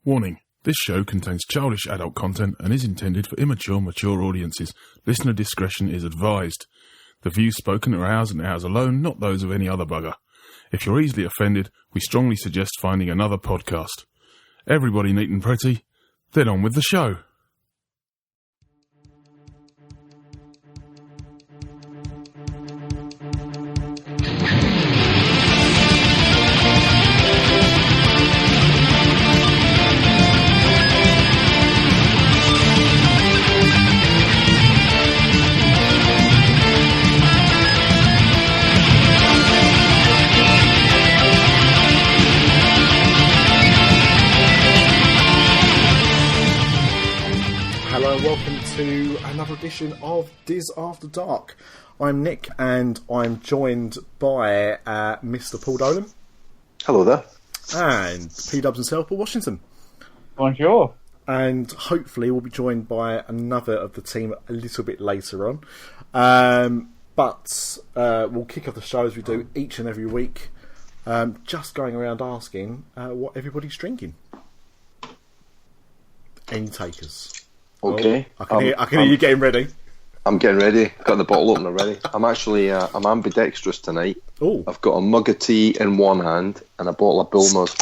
Warning, this show contains childish adult content and is intended for immature, mature audiences. Listener discretion is advised. The views spoken are ours and ours alone, not those of any other bugger. If you're easily offended, we strongly suggest finding another podcast. Everybody neat and pretty, then on with the show. To another edition of Dis After Dark. I'm Nick and I'm joined by Mr. Paul Dolan. Hello there. And P-Dubs himself, Paul Washington. Bonjour. And hopefully we'll be joined by another of the team a little bit later on. But we'll kick off the show as we do each and every week, just going around asking what everybody's drinking. Any takers? Okay. I can hear you getting ready. I'm getting ready. Got the bottle opener ready. I'm actually I'm ambidextrous tonight. Oh. I've got a mug of tea in one hand and a bottle of Bulmers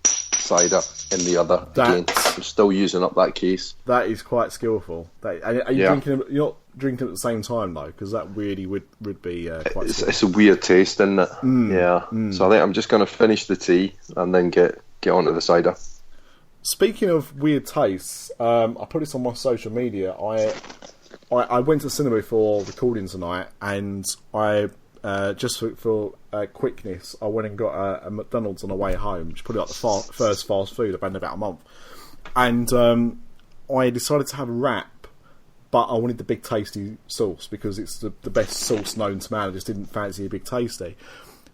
cider in the other. Again, I'm still using up that case. That is quite skillful. Are you drinking? You're not drinking at the same time though, because that really would be quite. It's a weird taste, isn't it? So I think I'm just going to finish the tea and then get onto the cider. Speaking of weird tastes, I put this on my social media. I went to the cinema before recording tonight, and I just for quickness, I went and got a McDonald's on the way home, which is probably like the first fast food I've had in about a month. And I decided to have a wrap, but I wanted the Big Tasty sauce because it's the best sauce known to man. I just didn't fancy a Big Tasty.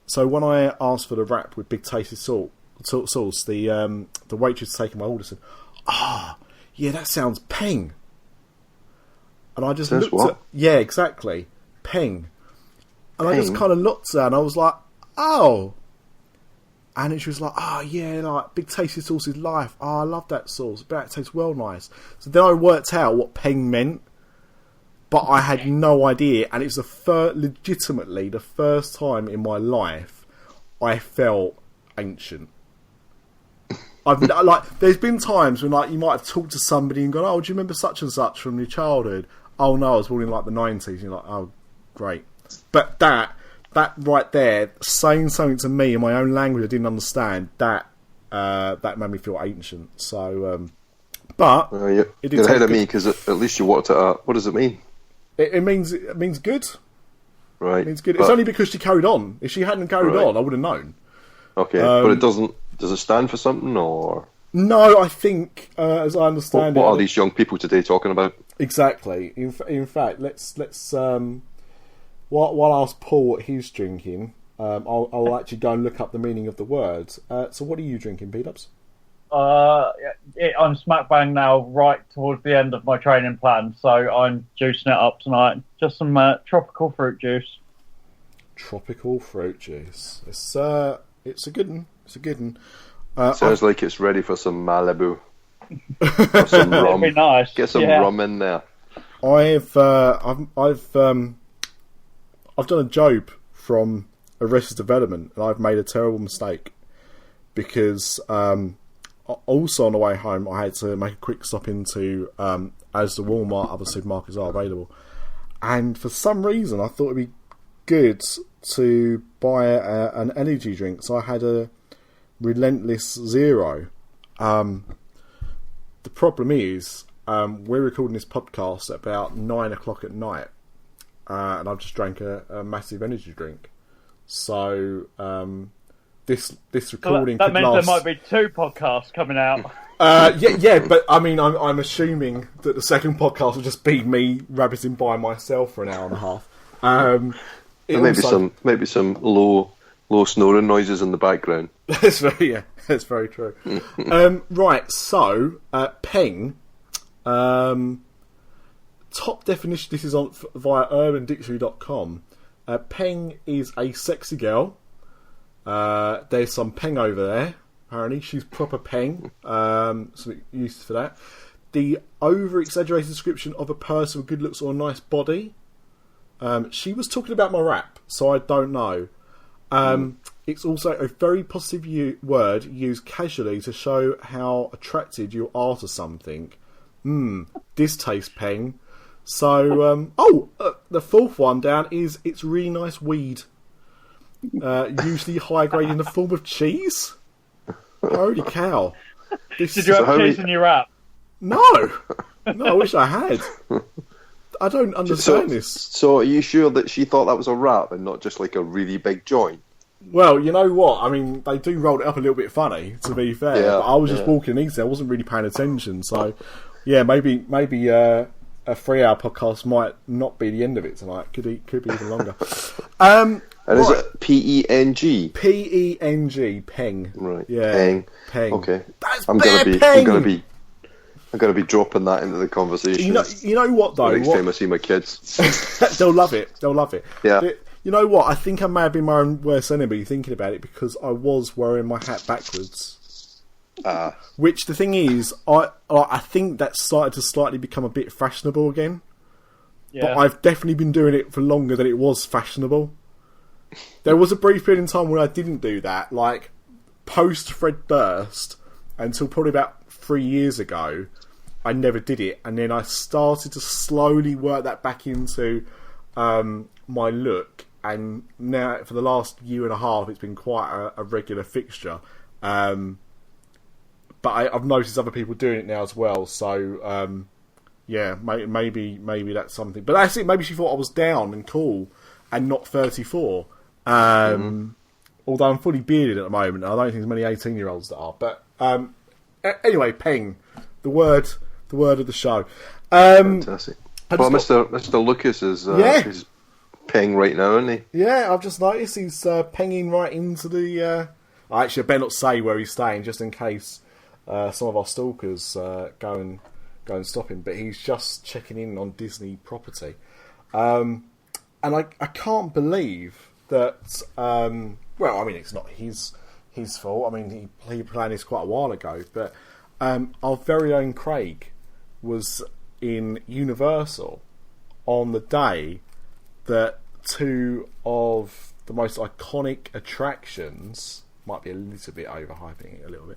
So when I asked for the wrap with Big Tasty sauce, the waitress taking my order said, yeah, that sounds peng. And I just looked at... Yeah, exactly. Peng. And I just kind of looked at her and I was like, oh. And she was like, yeah, like, Big Tasty sauce is life. I love that sauce. That tastes well nice. So then I worked out what peng meant, but I had no idea. And it's legitimately the first time in my life I felt ancient. There's been times when you might have talked to somebody and gone, oh, do you remember such and such from your childhood? Oh no, I was born in the 90s. And you're like, oh, great. But that right there, saying something to me in my own language I didn't understand, that made me feel ancient. So, but you're ahead of me because at least you worked it out. What does it mean? It means good. Right. It means good. It's only because she carried on. If she hadn't carried on, I would have known. Okay, but it doesn't. Does it stand for something, or no? I think, as I understand what are these young people today talking about? Exactly. In fact, let's while I ask Paul what he's drinking, I'll actually go and look up the meaning of the word. So, what are you drinking, P-Dubs? I'm smack bang now, right towards the end of my training plan, so I'm juicing it up tonight. Just some tropical fruit juice. Tropical fruit juice. It's a good one. It's a good one. Sounds like it's ready for some Malibu. Or some rum. That'd be nice. Get some rum in there. I've done a Job from Arrested Development, and I've made a terrible mistake because also on the way home I had to make a quick stop into as the Walmart, other supermarkets are available, and for some reason I thought it'd be good to buy an energy drink, so I had a Relentless Zero. The problem is we're recording this podcast at about 9 o'clock at night, and I've just drank a massive energy drink. So this recording that could means last... there might be 2 podcasts coming out. Yeah, but I mean, I'm assuming that the second podcast will just be me rabbiting by myself for an hour and a half. Maybe some low snoring noises in the background. That's very true. Right, so peng. Top definition. This is on via UrbanDictionary.com. Peng is a sexy girl. There's some peng over there. apparently. She's proper Peng. So used for that. The over-exaggerated description of a person with good looks or a nice body. She was talking about my rap, so I don't know. It's also a very positive word used casually to show how attracted you are to something. Distaste Peng. So, the fourth one down is it's really nice weed. Usually high grade in the form of cheese. Holy cow! Did you have cheese in your rap? No, I wish I had. I don't understand this. So, are you sure that she thought that was a wrap and not just like a really big joint? Well, you know what? I mean, they do roll it up a little bit funny, to be fair. Yeah, but I was just walking easy. I wasn't really paying attention. So, yeah, maybe a 3-hour podcast might not be the end of it tonight. Could be even longer. And is it P-E-N-G? P-E-N-G, Peng. Right. Yeah. Peng. Okay. That's I'm gonna be dropping that into the conversation. You know what though? The next time I see my kids, they'll love it. Yeah. You know what? I think I may have been my own worst enemy thinking about it because I was wearing my hat backwards. Which the thing is, I think that started to slightly become a bit fashionable again. Yeah. But I've definitely been doing it for longer than it was fashionable. There was a brief period in time when I didn't do that, like post Fred Durst, until probably about 3 years ago. I never did it, and then I started to slowly work that back into my look. And now, for the last year and a half, it's been quite a regular fixture. But I've noticed other people doing it now as well. So, yeah, maybe that's something. But that's it. Maybe she thought I was down and cool and not 34. Although I'm fully bearded at the moment. I don't think there's many 18-year-olds that are. But anyway, Peng, the word of the show. Fantastic. Well, Mr. Lucas is Peng right now, isn't he? Yeah, I've just noticed he's penging right into the... Actually, I better not say where he's staying, just in case some of our stalkers go and stop him. But he's just checking in on Disney property. And I can't believe that... well, I mean, it's not his fault. I mean, he planned this quite a while ago. But our very own Craig was in Universal on the day that two of the most iconic attractions, might be a little bit overhyping it a little bit,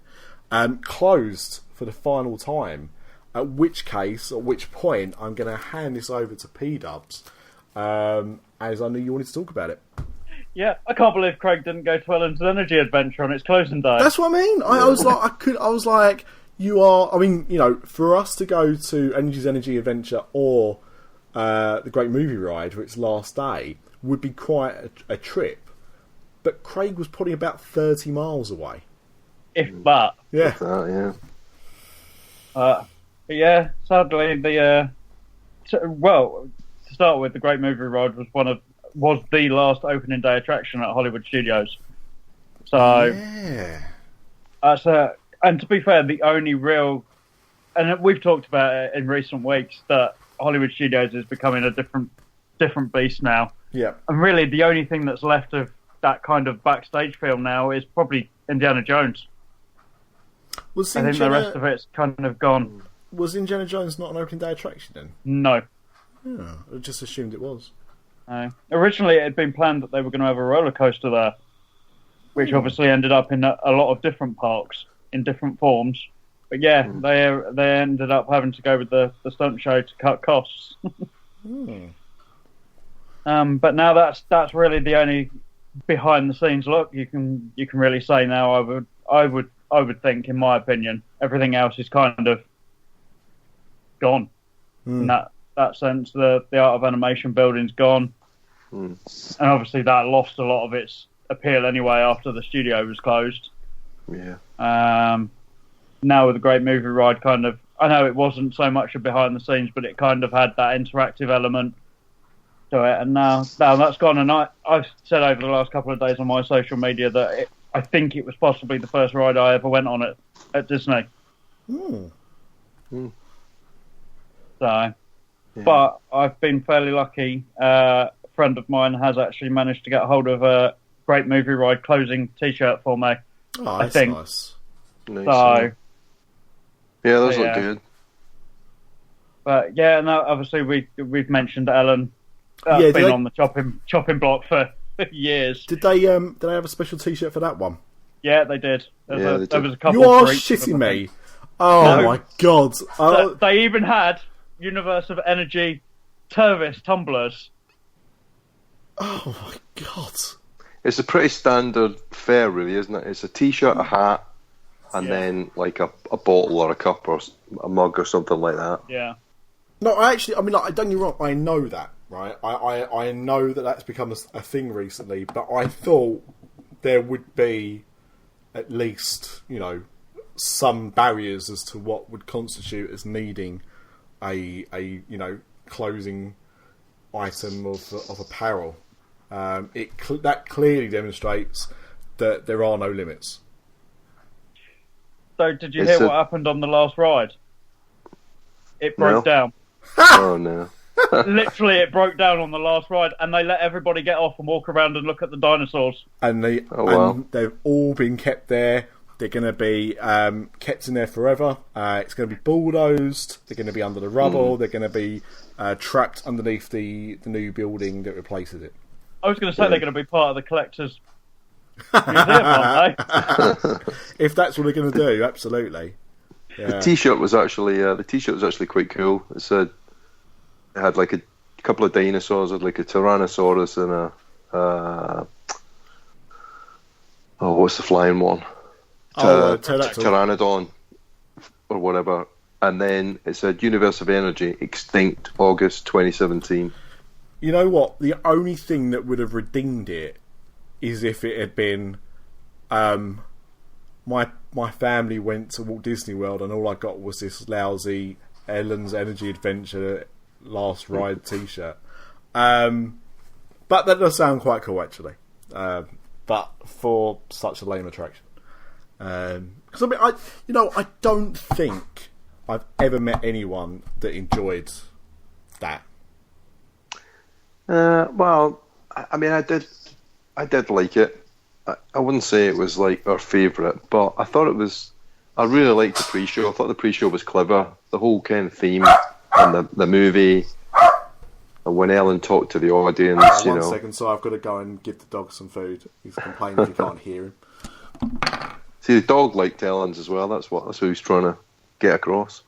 closed for the final time. At which point, I'm going to hand this over to P-Dubs, as I knew you wanted to talk about it. Yeah, I can't believe Craig didn't go to Ellen's Energy Adventure on its closing day. That's what I mean. I was like, you are. I mean, you know, for us to go to Energy Adventure or the Great Movie Ride for its last day would be quite a trip. But Craig was probably about 30 miles away. If that. Yeah. But yeah, sadly, to start with, the Great Movie Ride was the last opening day attraction at Hollywood Studios. So, yeah. And to be fair, the only real, and we've talked about it in recent weeks, that Hollywood Studios is becoming a different beast now. Yeah. And really, the only thing that's left of that kind of backstage film now is probably Indiana Jones. I think the rest of it's kind of gone. Was Indiana Jones not an opening day attraction then? No. Yeah, I just assumed it was. Originally, it had been planned that they were going to have a roller coaster there, which obviously ended up in a lot of different parks in different forms. But yeah, they ended up having to go with the stunt show to cut costs. But now that's really the only behind the scenes look you can really say now. I would think, in my opinion, everything else is kind of gone. In that sense, the Art of Animation building's gone. And obviously that lost a lot of its appeal anyway after the studio was closed. Yeah. Now with the Great Movie Ride, kind of, I know it wasn't so much a behind the scenes, but it kind of had that interactive element to it. And now that's gone. And I've said over the last couple of days on my social media that I think it was possibly the first ride I ever went on at Disney. So, yeah. But I've been fairly lucky. A friend of mine has actually managed to get hold of a Great Movie Ride closing T-shirt for me. Oh, that's nice. Nice. So yeah, those so, look yeah. good. But yeah, no, obviously we've mentioned Ellen. That's Yeah, been on the chopping block for years. Did they have a special T-shirt for that one? Yeah, they did. They did. There was a couple. You are for each of shitting them, I me. think. Oh No. my god! They even had Universe of Energy Tervis tumblers. Oh my god! It's a pretty standard fare, really, isn't it? It's a T-shirt, a hat, and Yeah. then like a bottle or a cup or a mug or something like that. Yeah. No, I mean, like, don't get me wrong. I know that, right? I know that that's become a thing recently, but I thought there would be at least, some barriers as to what would constitute as needing a closing item of apparel. That clearly demonstrates that there are no limits. So did you hear what happened on the last ride? It broke down. Oh no. Literally, it broke down on the last ride, and they let everybody get off and walk around and look at the dinosaurs. And they've all been kept there. They're going to be kept in there forever. It's going to be bulldozed. They're going to be under the rubble. They're going to be trapped underneath the new building that replaces it. I was going to say they're going to be part of the collector's museum, aren't they? If that's what they're going to do, absolutely. Yeah. The T-shirt was actually quite cool. It said it had like a couple of dinosaurs, had like a Tyrannosaurus and what's the flying one? Pteranodon or whatever. And then it said Universe of Energy extinct August 2017. You know what? The only thing that would have redeemed it is if it had been my family went to Walt Disney World and all I got was this lousy Ellen's Energy Adventure Last Ride T-shirt. But that does sound quite cool, actually. But for such a lame attraction. Because I don't think I've ever met anyone that enjoyed that. Well, I mean, I did like it. I wouldn't say it was like our favourite, but I really liked the pre-show. I thought the pre-show was clever. The whole kind of theme and the movie. And when Ellen talked to the audience, One second, so I've got to go and give the dog some food. He's complaining if you can't hear him. See, the dog liked Ellen's as well. That's what he was trying to get across.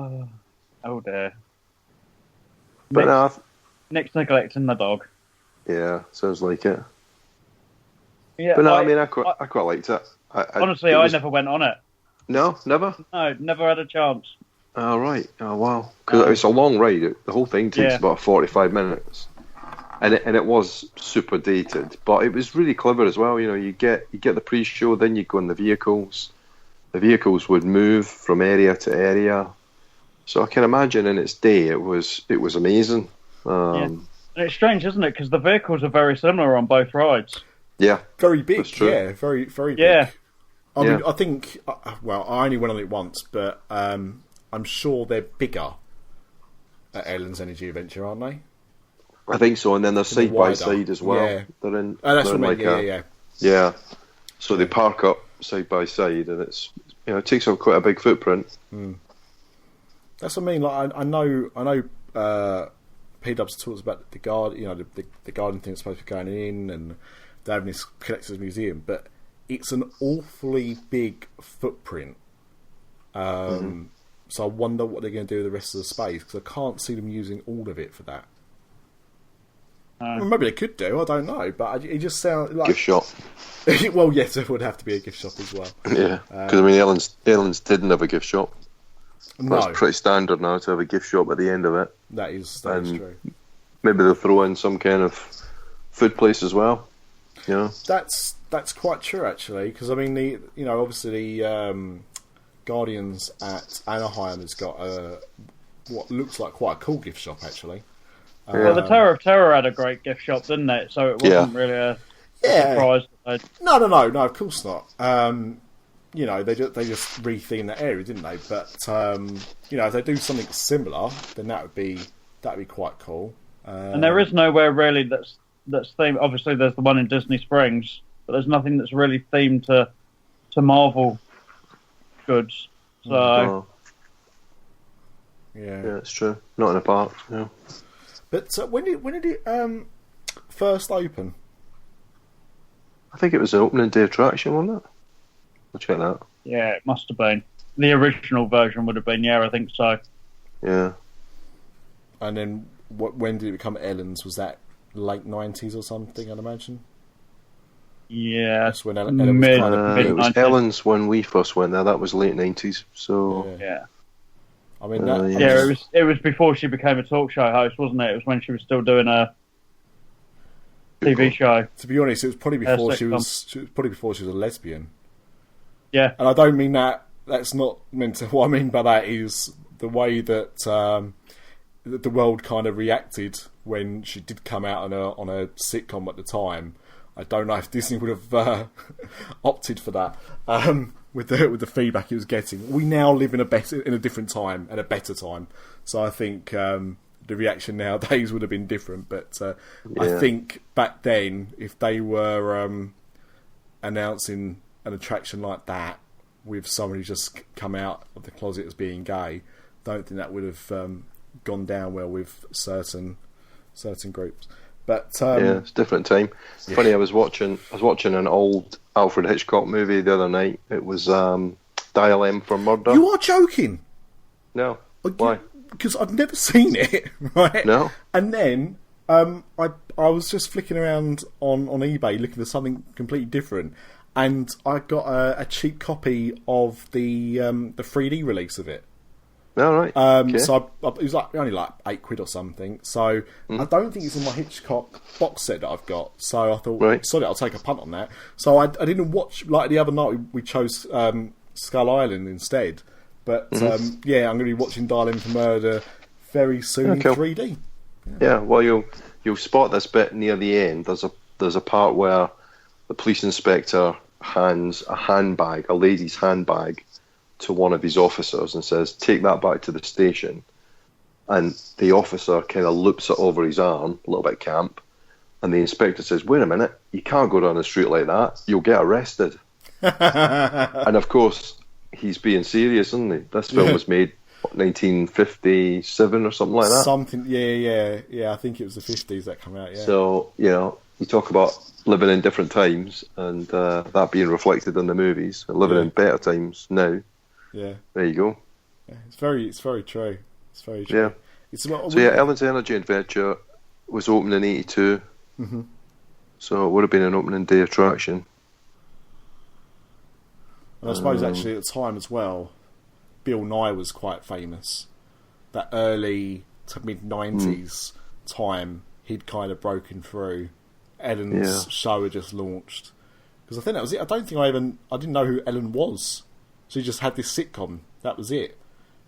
Oh dear. But Nick's neglecting the dog. Yeah, sounds like it. Yeah, but no, I mean, I quite liked it. Honestly, I never went on it. No, never? No, never had a chance. Oh, right. Oh, wow. Because it's a long ride. The whole thing takes about 45 minutes. And it was super dated. But it was really clever as well. You get the pre-show, then you go in the vehicles. The vehicles would move from area to area. So I can imagine in its day it was amazing. And it's strange, isn't it? Because the vehicles are very similar on both rides. Yeah. Very big. Yeah, very, very big. Yeah. I mean, I think, well, I only went on it once, but I'm sure they're bigger at Ellen's Energy Adventure, aren't they? I think so, and then they're side by side as well. Yeah. They're in. That's they're what I mean. Yeah. So they park up side by side, and it's it takes up quite a big footprint. That's what I mean. Like I know. P-Dubs talks about the garden, the garden thing that's supposed to be going in, and they're having this collector's museum, but it's an awfully big footprint. So I wonder what they're going to do with the rest of the space, because I can't see them using all of it for that. Well, maybe they could do, I don't know, but it just sounds like... Gift shop. Well, yes, there would have to be a gift shop as well. Yeah, because I mean, Ellen's didn't have a gift shop. No. That's pretty standard now to have a gift shop at the end of it. That is true. Maybe they'll throw in some kind of food place as well. That's quite true, actually, because I mean, obviously the Guardians at Anaheim has got what looks like quite a cool gift shop, actually. Well, the Tower of Terror had a great gift shop, didn't it? So it wasn't really a surprise. No, of course not. They just retheme that area, didn't they? But if they do something similar, then that'd be quite cool. And there is nowhere really that's themed. Obviously, there's the one in Disney Springs, but there's nothing that's really themed to to Marvel goods. So yeah, it's true. Not in a park. No. But when did it first open? I think it was an opening day attraction, wasn't it? I'll check that. Yeah, it must have been. The original version would have been. Yeah, I think so. Yeah. And then when did it become Ellen's? Was that late 90s or something, I'd imagine? Yeah. That's when Ellen was kind of it was Ellen's when we first went there. That was late 90s. So yeah. I mean, it was before she became a talk show host, wasn't it? It was when she was still doing a TV show. To be honest, it was probably before she was a lesbian. Yeah. And I don't mean that. That's not meant to. What I mean by that is the way that the world kind of reacted when she did come out on a sitcom at the time. I don't know if Disney would have opted for that with the feedback it was getting. We now live in a different time and a better time, so I think the reaction nowadays would have been different. But I think back then, if they were announcing an attraction like that with somebody just come out of the closet as being gay, don't think that would have gone down well with certain groups. But it's a different time. Yeah. Funny, I was watching an old Alfred Hitchcock movie the other night. It was Dial M for Murder. You are joking? No. Why? Because I've never seen it, right? No. And then I was just flicking around on eBay looking for something completely different, and I got a cheap copy of the 3D release of it. All right. Okay. So it was only like £8 or something. So I don't think it's in my Hitchcock box set that I've got. So I thought, sorry, I'll take a punt on that. So I didn't watch, like the other night we chose Skull Island instead. But I'm going to be watching Dial M for Murder very soon in 3D. Yeah. Well, you'll spot this bit near the end. There's a part where the police inspector hands a lady's handbag to one of his officers and says, "Take that back to the station." And the officer kind of loops it over his arm, a little bit camp, and the inspector says, "Wait a minute, you can't go down the street like that, you'll get arrested." And of course he's being serious, isn't he? This film was made 1957 or something like that. Yeah, I think it was the 50s that came out. So you talk about living in different times, and that being reflected in the movies, and living in better times now. Yeah, there you go. Yeah, it's very true. It's very true. Yeah. Ellen's Energy Adventure was opened in '82, so it would have been an opening day attraction. And I suppose actually at the time as well, Bill Nye was quite famous. That early to mid '90s time, he'd kind of broken through. Ellen's show had just launched, because I think that was it. I didn't know who Ellen was. She just had this sitcom. That was it.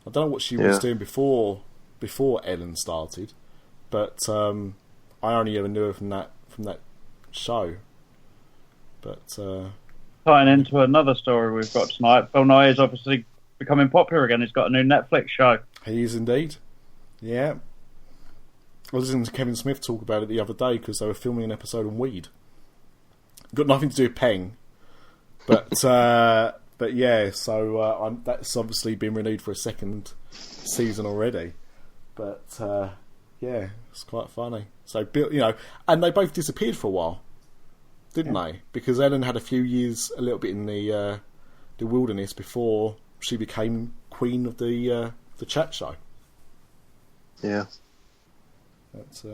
I don't know what she was doing before Ellen started, but I only ever knew her from that show. But tying into another story we've got tonight, Bill Nye is obviously becoming popular again. He's got a new Netflix show. He is indeed. Yeah. I was listening to Kevin Smith talk about it the other day because they were filming an episode on weed. Got nothing to do with Peng, but. But yeah, so that's obviously been renewed for a second season already. But yeah, it's quite funny. So Bill, and they both disappeared for a while, didn't they? Because Ellen had a few years, a little bit in the wilderness before she became queen of the chat show. Yeah. That's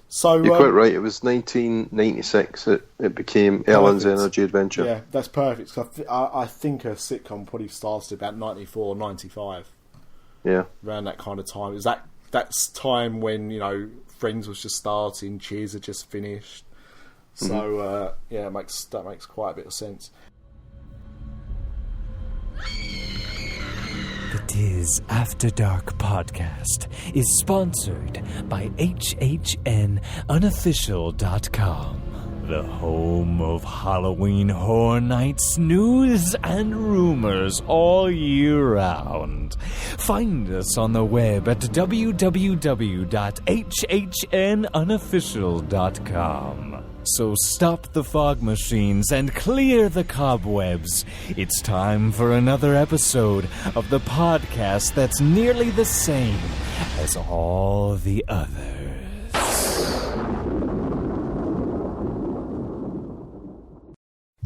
so. You're quite right. It was 1996. It became Ellen's Energy Adventure. Yeah, that's perfect. I think a sitcom probably started about 94, 95. Yeah, around that kind of time. Is that's time when Friends was just starting, Cheers had just finished. So that makes quite a bit of sense. The Dis After Dark Podcast is sponsored by Unofficial.com, the home of Halloween Horror Nights news and rumors all year round. Find us on the web at www.hhnunofficial.com. So stop the fog machines and clear the cobwebs. It's time for another episode of the podcast that's nearly the same as all the others.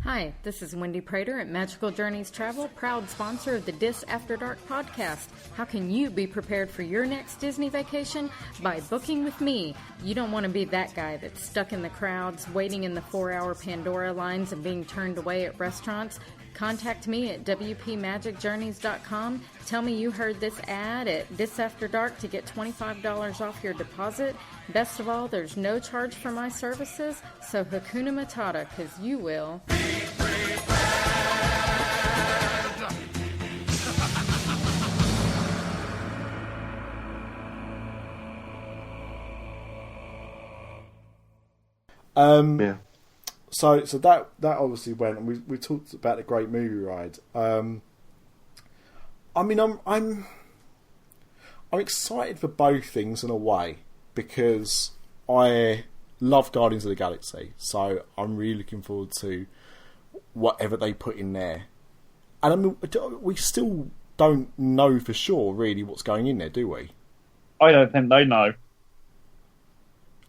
Hi, this is Wendy Prater at Magical Journeys Travel, proud sponsor of the Dis After Dark podcast. How can you be prepared for your next Disney vacation? By booking with me. You don't want to be that guy that's stuck in the crowds, waiting in the 4-hour Pandora lines and being turned away at restaurants. Contact me at wpmagicjourneys.com. Tell me you heard this ad at Dis After Dark to get $25 off your deposit. Best of all, there's no charge for my services, so Hakuna Matata, because you will. Yeah. So that obviously went, and we talked about the great movie ride. I mean, I'm excited for both things in a way, because I love Guardians of the Galaxy, so I'm really looking forward to whatever they put in there. And I mean, we still don't know for sure really what's going in there, do we? I don't think they know.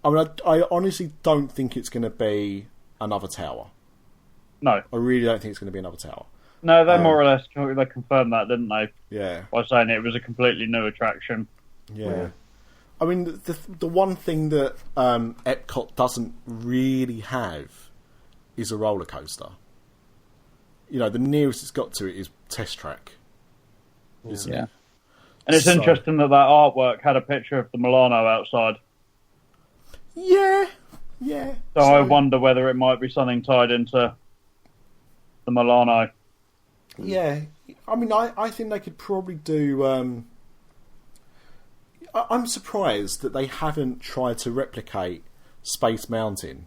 I mean, I honestly don't think it's going to be another tower. No. I really don't think it's going to be another tower. No, they more or less they confirmed that, didn't they? Yeah. By saying it was a completely new attraction. Yeah. I mean, the one thing that Epcot doesn't really have is a roller coaster. You know, the nearest it's got to it is Test Track. Isn't it? And it's interesting that artwork had a picture of the Milano outside. Yeah. So I wonder whether it might be something tied into the Milano. Yeah. I mean, I think they could probably do... I'm surprised that they haven't tried to replicate Space Mountain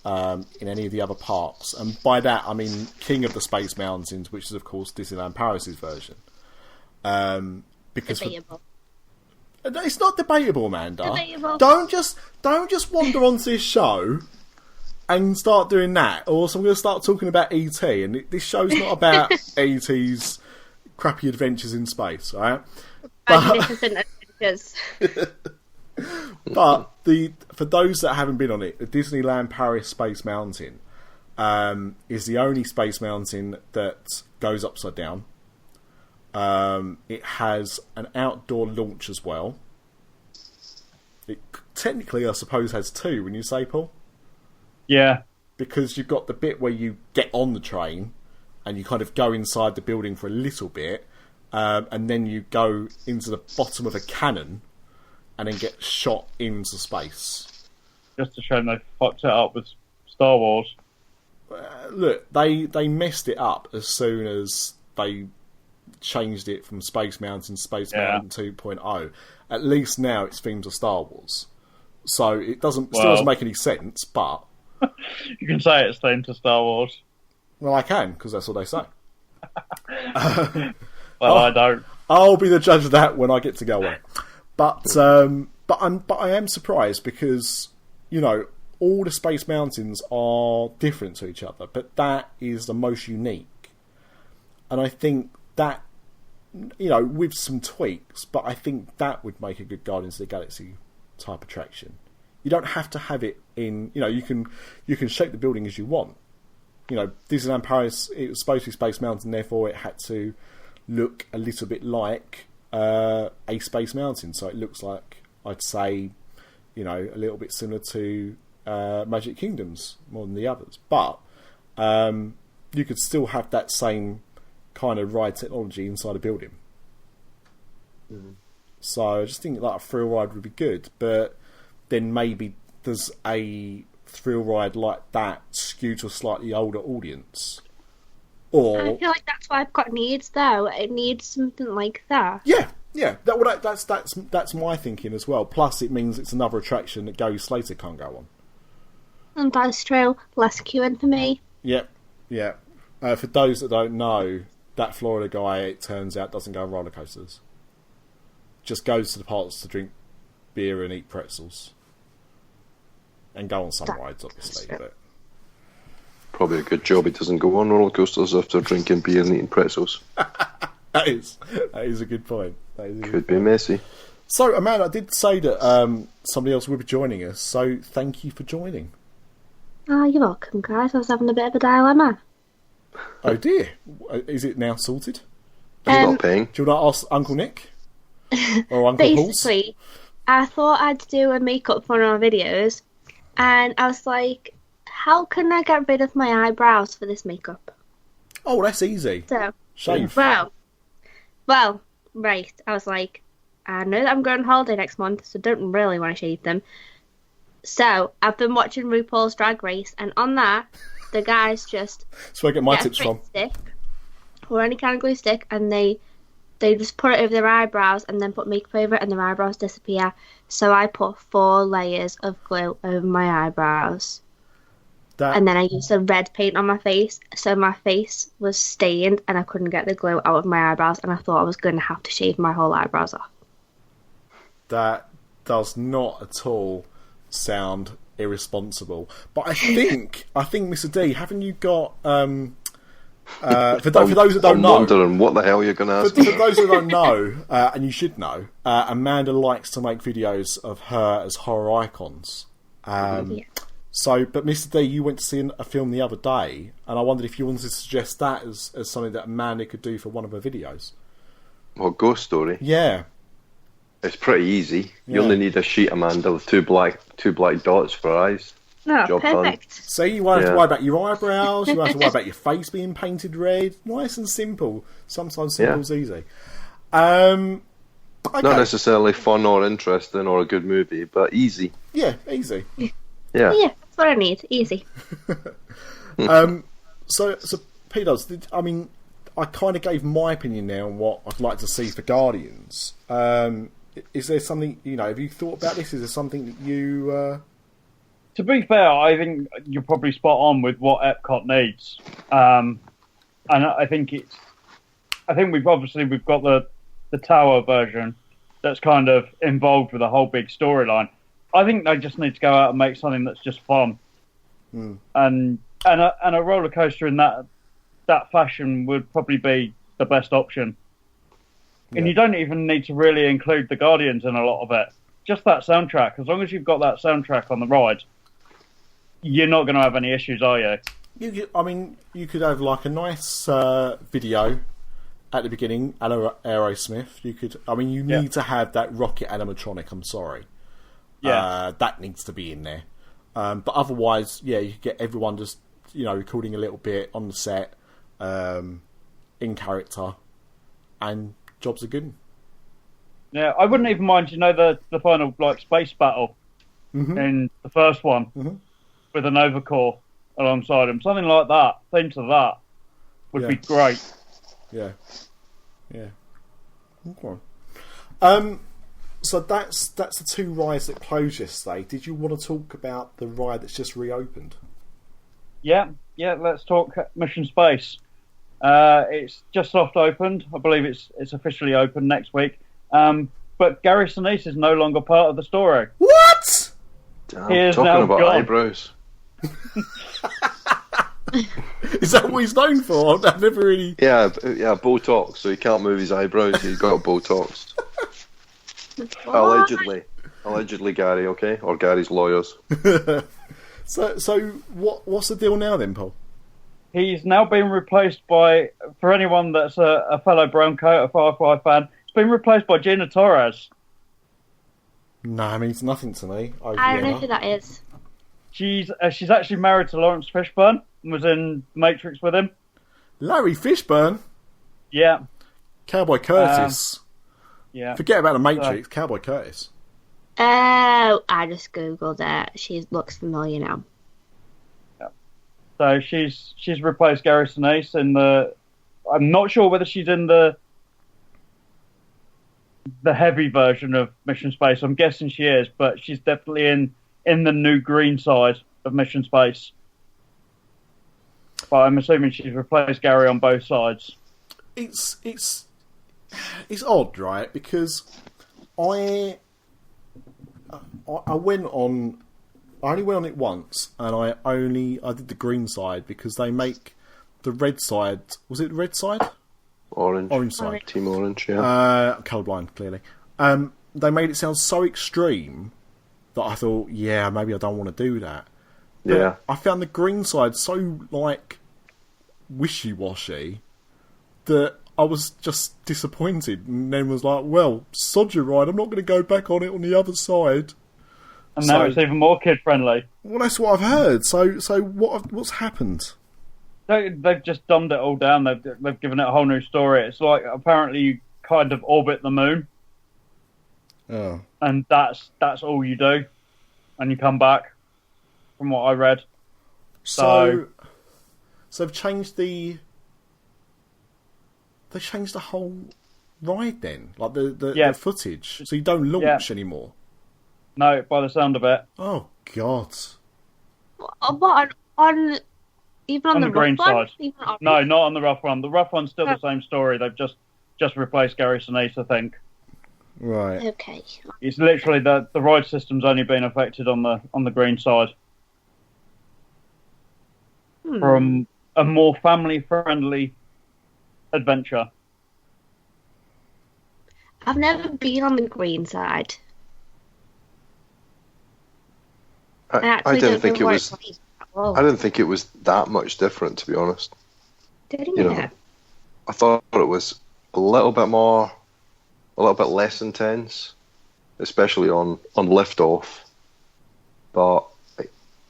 in any of the other parks. And by that, I mean King of the Space Mountains, which is, of course, Disneyland Paris' version. Because debatable. It's not debatable, Amanda. Debatable. Don't just wander onto this show and start doing that, or else I'm going to start talking about E.T. And this show's not about E.T.'s crappy adventures in space, all right? Magnificent adventures. But for those that haven't been on it, the Disneyland Paris Space Mountain is the only Space Mountain that goes upside down. It has an outdoor launch as well. It technically, I suppose, has two, when you say, Paul? Yeah. Because you've got the bit where you get on the train and you kind of go inside the building for a little bit, and then you go into the bottom of a cannon and then get shot into space. Just a shame they fucked it up with Star Wars. Look, they messed it up as soon as they changed it from Space Mountain to Space Mountain 2.0. At least now it's themed to Star Wars. So it still doesn't make any sense, but... You can say it's themed to Star Wars. Well, I can, because that's what they say. I don't. I'll be the judge of that when I get to go away. But I am surprised because, you know, all the Space Mountains are different to each other, but that is the most unique. And I think that, you know, with some tweaks, but I think that would make a good Guardians of the Galaxy type attraction. You don't have to have it in, you know, you can shape the building as you want. You know, Disneyland Paris, it was supposed to be Space Mountain, therefore it had to look a little bit like a Space Mountain. So it looks like, I'd say, you know, a little bit similar to Magic Kingdoms more than the others. But you could still have that same kind of ride technology inside a building. Mm-hmm. So I just think like a thrill ride would be good, but then maybe there's a thrill ride like that skewed to a slightly older audience. Or I feel like that's what Epcot needs, though. It needs something like that. Yeah. That's my thinking as well. Plus, it means it's another attraction that Gary Slater can't go on. And that's true. Less queuing for me. Yep. Yeah. For those that don't know, that Florida guy, it turns out, doesn't go on roller coasters. Just goes to the parks to drink beer and eat pretzels. and go on some rides, obviously. But probably a good job he doesn't go on roller coasters after drinking beer and eating pretzels. that is a good point. Could be messy. So, Amanda, I did say that somebody else will be joining us, so thank you for joining. Oh, you're welcome, guys. I was having a bit of a dilemma. Oh dear, is it now sorted? He's not paying. Do you want to ask Uncle Nick or Uncle Paul's? Basically, I thought I'd do a makeup for one of my videos, and I was like, how can I get rid of my eyebrows for this makeup? Oh, that's easy. So, shave. Well, right. I was like, I know that I'm going on holiday next month, so don't really want to shave them. So, I've been watching RuPaul's Drag Race, and on that, the guys just That's where I get my tips from. Stick or any kind of glue stick, and they just put it over their eyebrows and then put makeup over it, and their eyebrows disappear. So I put 4 layers of glue over my eyebrows. And then I used some red paint on my face, so my face was stained and I couldn't get the glue out of my eyebrows, and I thought I was going to have to shave my whole eyebrows off. That does not at all sound irresponsible. But I think Mr. D, haven't you got for those that don't know, I'm wondering what the hell you're going to ask me. For those that don't know, and you should know, Amanda likes to make videos of her as horror icons. So, but Mr. D, you went to see a film the other day, and I wondered if you wanted to suggest that as something that Amanda could do for one of her videos. What, Ghost Story? Yeah. It's pretty easy. You only need a sheet, Amanda, with two black dots for eyes. Oh, job perfect. Done. So you won't have to worry about your eyebrows, you won't have to worry about your face being painted red. Nice and simple. Sometimes simple's easy. Okay. Not necessarily fun or interesting or a good movie, but easy. Yeah, easy. Yeah, that's what I need. Easy. So P-Dubs, I kind of gave my opinion now on what I'd like to see for Guardians. Is there something, have you thought about this? Is there something that you... To be fair, I think you're probably spot on with what Epcot needs. And I think we've got the tower version that's kind of involved with a whole big storyline. I think they just need to go out and make something that's just fun. And a roller coaster in that fashion would probably be the best option. Yeah. And you don't even need to really include the Guardians in a lot of it. Just that soundtrack. As long as you've got that soundtrack on the ride, you're not going to have any issues, are you? You could have like a nice video at the beginning, Aerosmith. You need to have that rocket animatronic. I'm sorry. Yeah. That needs to be in there. But otherwise, you could get everyone just, recording a little bit on the set, in character, and jobs are good. Yeah, I wouldn't even mind, the final space battle in the first one with a Nova Core alongside him. Something like that, theme to that, would be great. Yeah. Okay. So that's the 2 rides that closed yesterday. Did you want to talk about the ride that's just reopened? Yeah. Let's talk Mission Space. It's just soft opened. I believe it's officially open next week. But Gary Sinise is no longer part of the story. What? Damn, talking about gone. Eyebrows. Is that what he's known for? I've never really... Yeah, Botox. So he can't move his eyebrows. He's got Botox. Allegedly, Gary. Okay, or Gary's lawyers. So what's the deal now then, Paul? He's now been replaced by, for anyone that's a fellow Browncoat, a Firefly fan, it's been replaced by Gina Torres. No, it means nothing to me. I don't know who that is. She's actually married to Lawrence Fishburne and was in Matrix with him. Larry Fishburne? Yeah. Cowboy Curtis. Yeah. Forget about the Matrix, Cowboy Curtis. Oh, I just googled it. She looks familiar now. Yeah. So she's replaced Gary Sinise in the... I'm not sure whether she's in the heavy version of Mission Space. I'm guessing she is, but she's definitely in the new green side of Mission Space. But I'm assuming she's replaced Gary on both sides. It's odd, right? Because I went on I only went on it once, and I did the green side because they make the red side. Was it red side? Orange side. Team Orange, yeah. Colourblind, clearly. They made it sound so extreme that I thought, yeah, maybe I don't want to do that. But yeah. I found the green side so, like, wishy-washy that I was just disappointed, and then was like, well, sod you right, I'm not going to go back on it on the other side. And now it's even more kid-friendly. Well, that's what I've heard. So what's happened? They've just dumbed it all down. They've given it a whole new story. It's like, apparently you kind of orbit the moon. Oh. And that's all you do. And you come back, from what I read. So they've changed the whole ride then? Like the footage? So you don't launch anymore? No, by the sound of it. Oh, God. What, on even on the green rough side? One? No, not on the rough one. The rough one's still the same story. They've just replaced Gary Sinise, I think. Right. Okay. It's literally the ride system's only been affected on the green side. From a more family-friendly adventure. I've never been on the green side. I didn't think it was. I didn't think it was that much different, to be honest. Didn't you? I thought it was a little bit less intense, especially on liftoff. But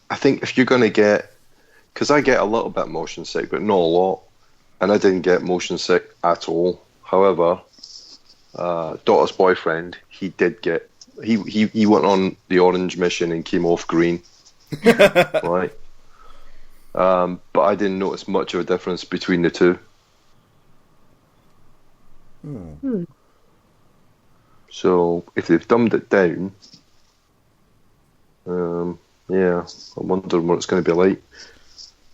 I think if you're going to get, because I get a little bit motion sick, but not a lot, and I didn't get motion sick at all. However, daughter's boyfriend, he did get. He went on the orange mission and came off green, right? But I didn't notice much of a difference between the two. So if they've dumbed it down, yeah, I'm wondering what it's going to be like.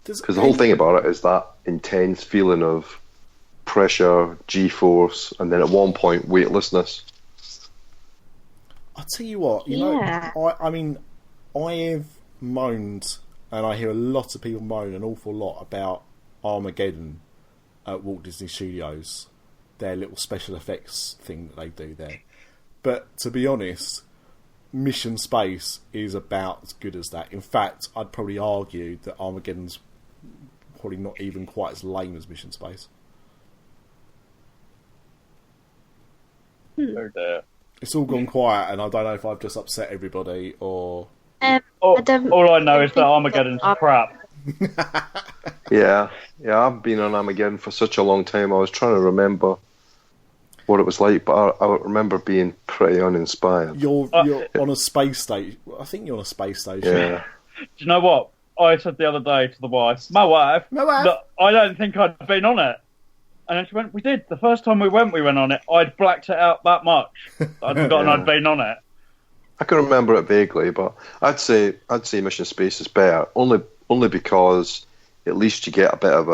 Because the whole thing about it is that intense feeling of pressure, G-force, and then at one point weightlessness. I'll tell you what, you know, I mean, I have moaned, and I hear a lot of people moan an awful lot about Armageddon at Walt Disney Studios, their little special effects thing that they do there. But to be honest, Mission Space is about as good as that. In fact, I'd probably argue that Armageddon's probably not even quite as lame as Mission Space. Oh dear. It's all gone quiet, and I don't know if I've just upset everybody or... all I know is that Armageddon's crap. Yeah, I've been on Armageddon for such a long time. I was trying to remember what it was like, but I remember being pretty uninspired. You're on a space station. I think you're on a space station. Yeah. Do you know what? I said the other day to the wife, my wife, that I don't think I'd been on it. And then she went, we did. The first time we went on it. I'd blacked it out that much. I'd forgotten I'd been on it. I can remember it vaguely, but I'd say Mission Space is better, only because at least you get a bit of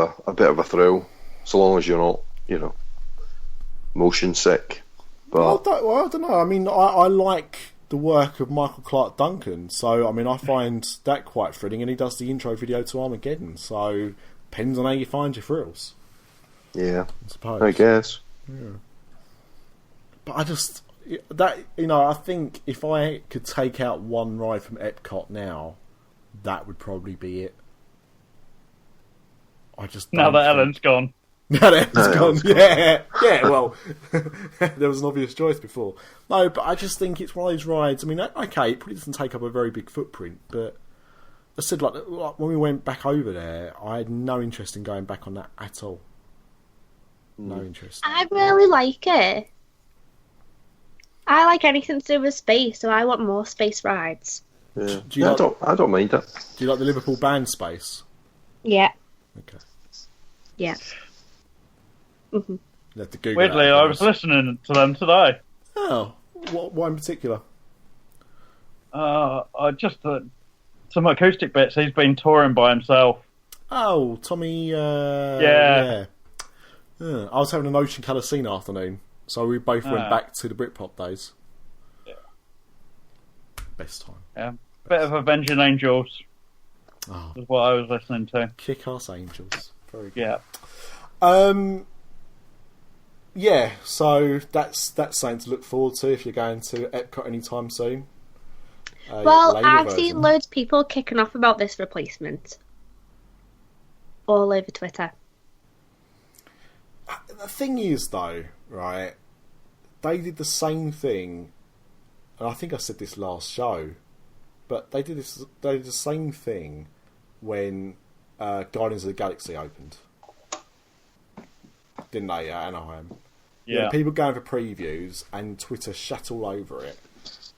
a thrill, so long as you're not, motion sick. But I don't know. I mean, I like the work of Michael Clark Duncan, so I mean, I find that quite thrilling, and he does the intro video to Armageddon. So depends on how you find your thrills. Yeah, I suppose. I guess. Yeah. But I just I think if I could take out one ride from Epcot now, that would probably be it. I just now that Ellen's gone. Now that Ellen's gone. Yeah. Well, there was an obvious choice before. No, but I just think it's one of those rides. I mean, okay, it probably doesn't take up a very big footprint, but I said like when we went back over there, I had no interest in going back on that at all. No interest. I really like it. I like anything to do with space, so I want more space rides. Yeah. I don't mind it. Do you like the Liverpool band space? Yeah. Okay. Yeah. Mm-hmm. You have to Google Weirdly, I was listening to them today. Oh, what in particular? Just some acoustic bits. He's been touring by himself. Oh, Tommy. Yeah. I was having an ocean colour scene afternoon, so we both went back to the Britpop days. Yeah. Best time. Yeah. Bit of Avenging Angels. Oh, Is what I was listening to. Kick-Ass Angels. Very good. Yeah. Yeah, so that's something to look forward to if you're going to Epcot anytime soon. Well, I've seen loads of people kicking off about this replacement all over Twitter. The thing is, though, right, they did the same thing, and I think I said this last show, but they did the same thing when Guardians of the Galaxy opened. Didn't they, at Anaheim? Yeah. People going for previews and Twitter shat all over it.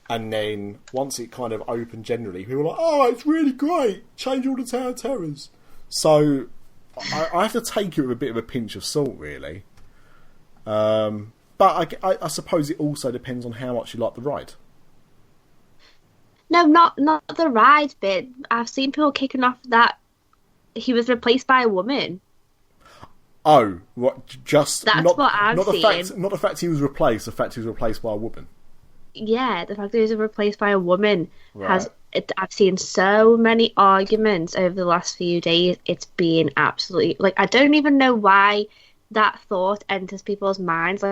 And then once it kind of opened generally, people were like, oh, it's really great. Change all the Tower of Terrors. So I have to take it with a bit of a pinch of salt, really. But I suppose it also depends on how much you like the ride. No, not the ride bit. I've seen people kicking off that he was replaced by a woman. Oh, what? Just that's not, what I'm not the seeing. fact, not the fact he was replaced. The fact he was replaced by a woman. Yeah, the fact that he was replaced by a woman Right. I've seen so many arguments over the last few days. It's been absolutely I don't even know why that thought enters people's minds.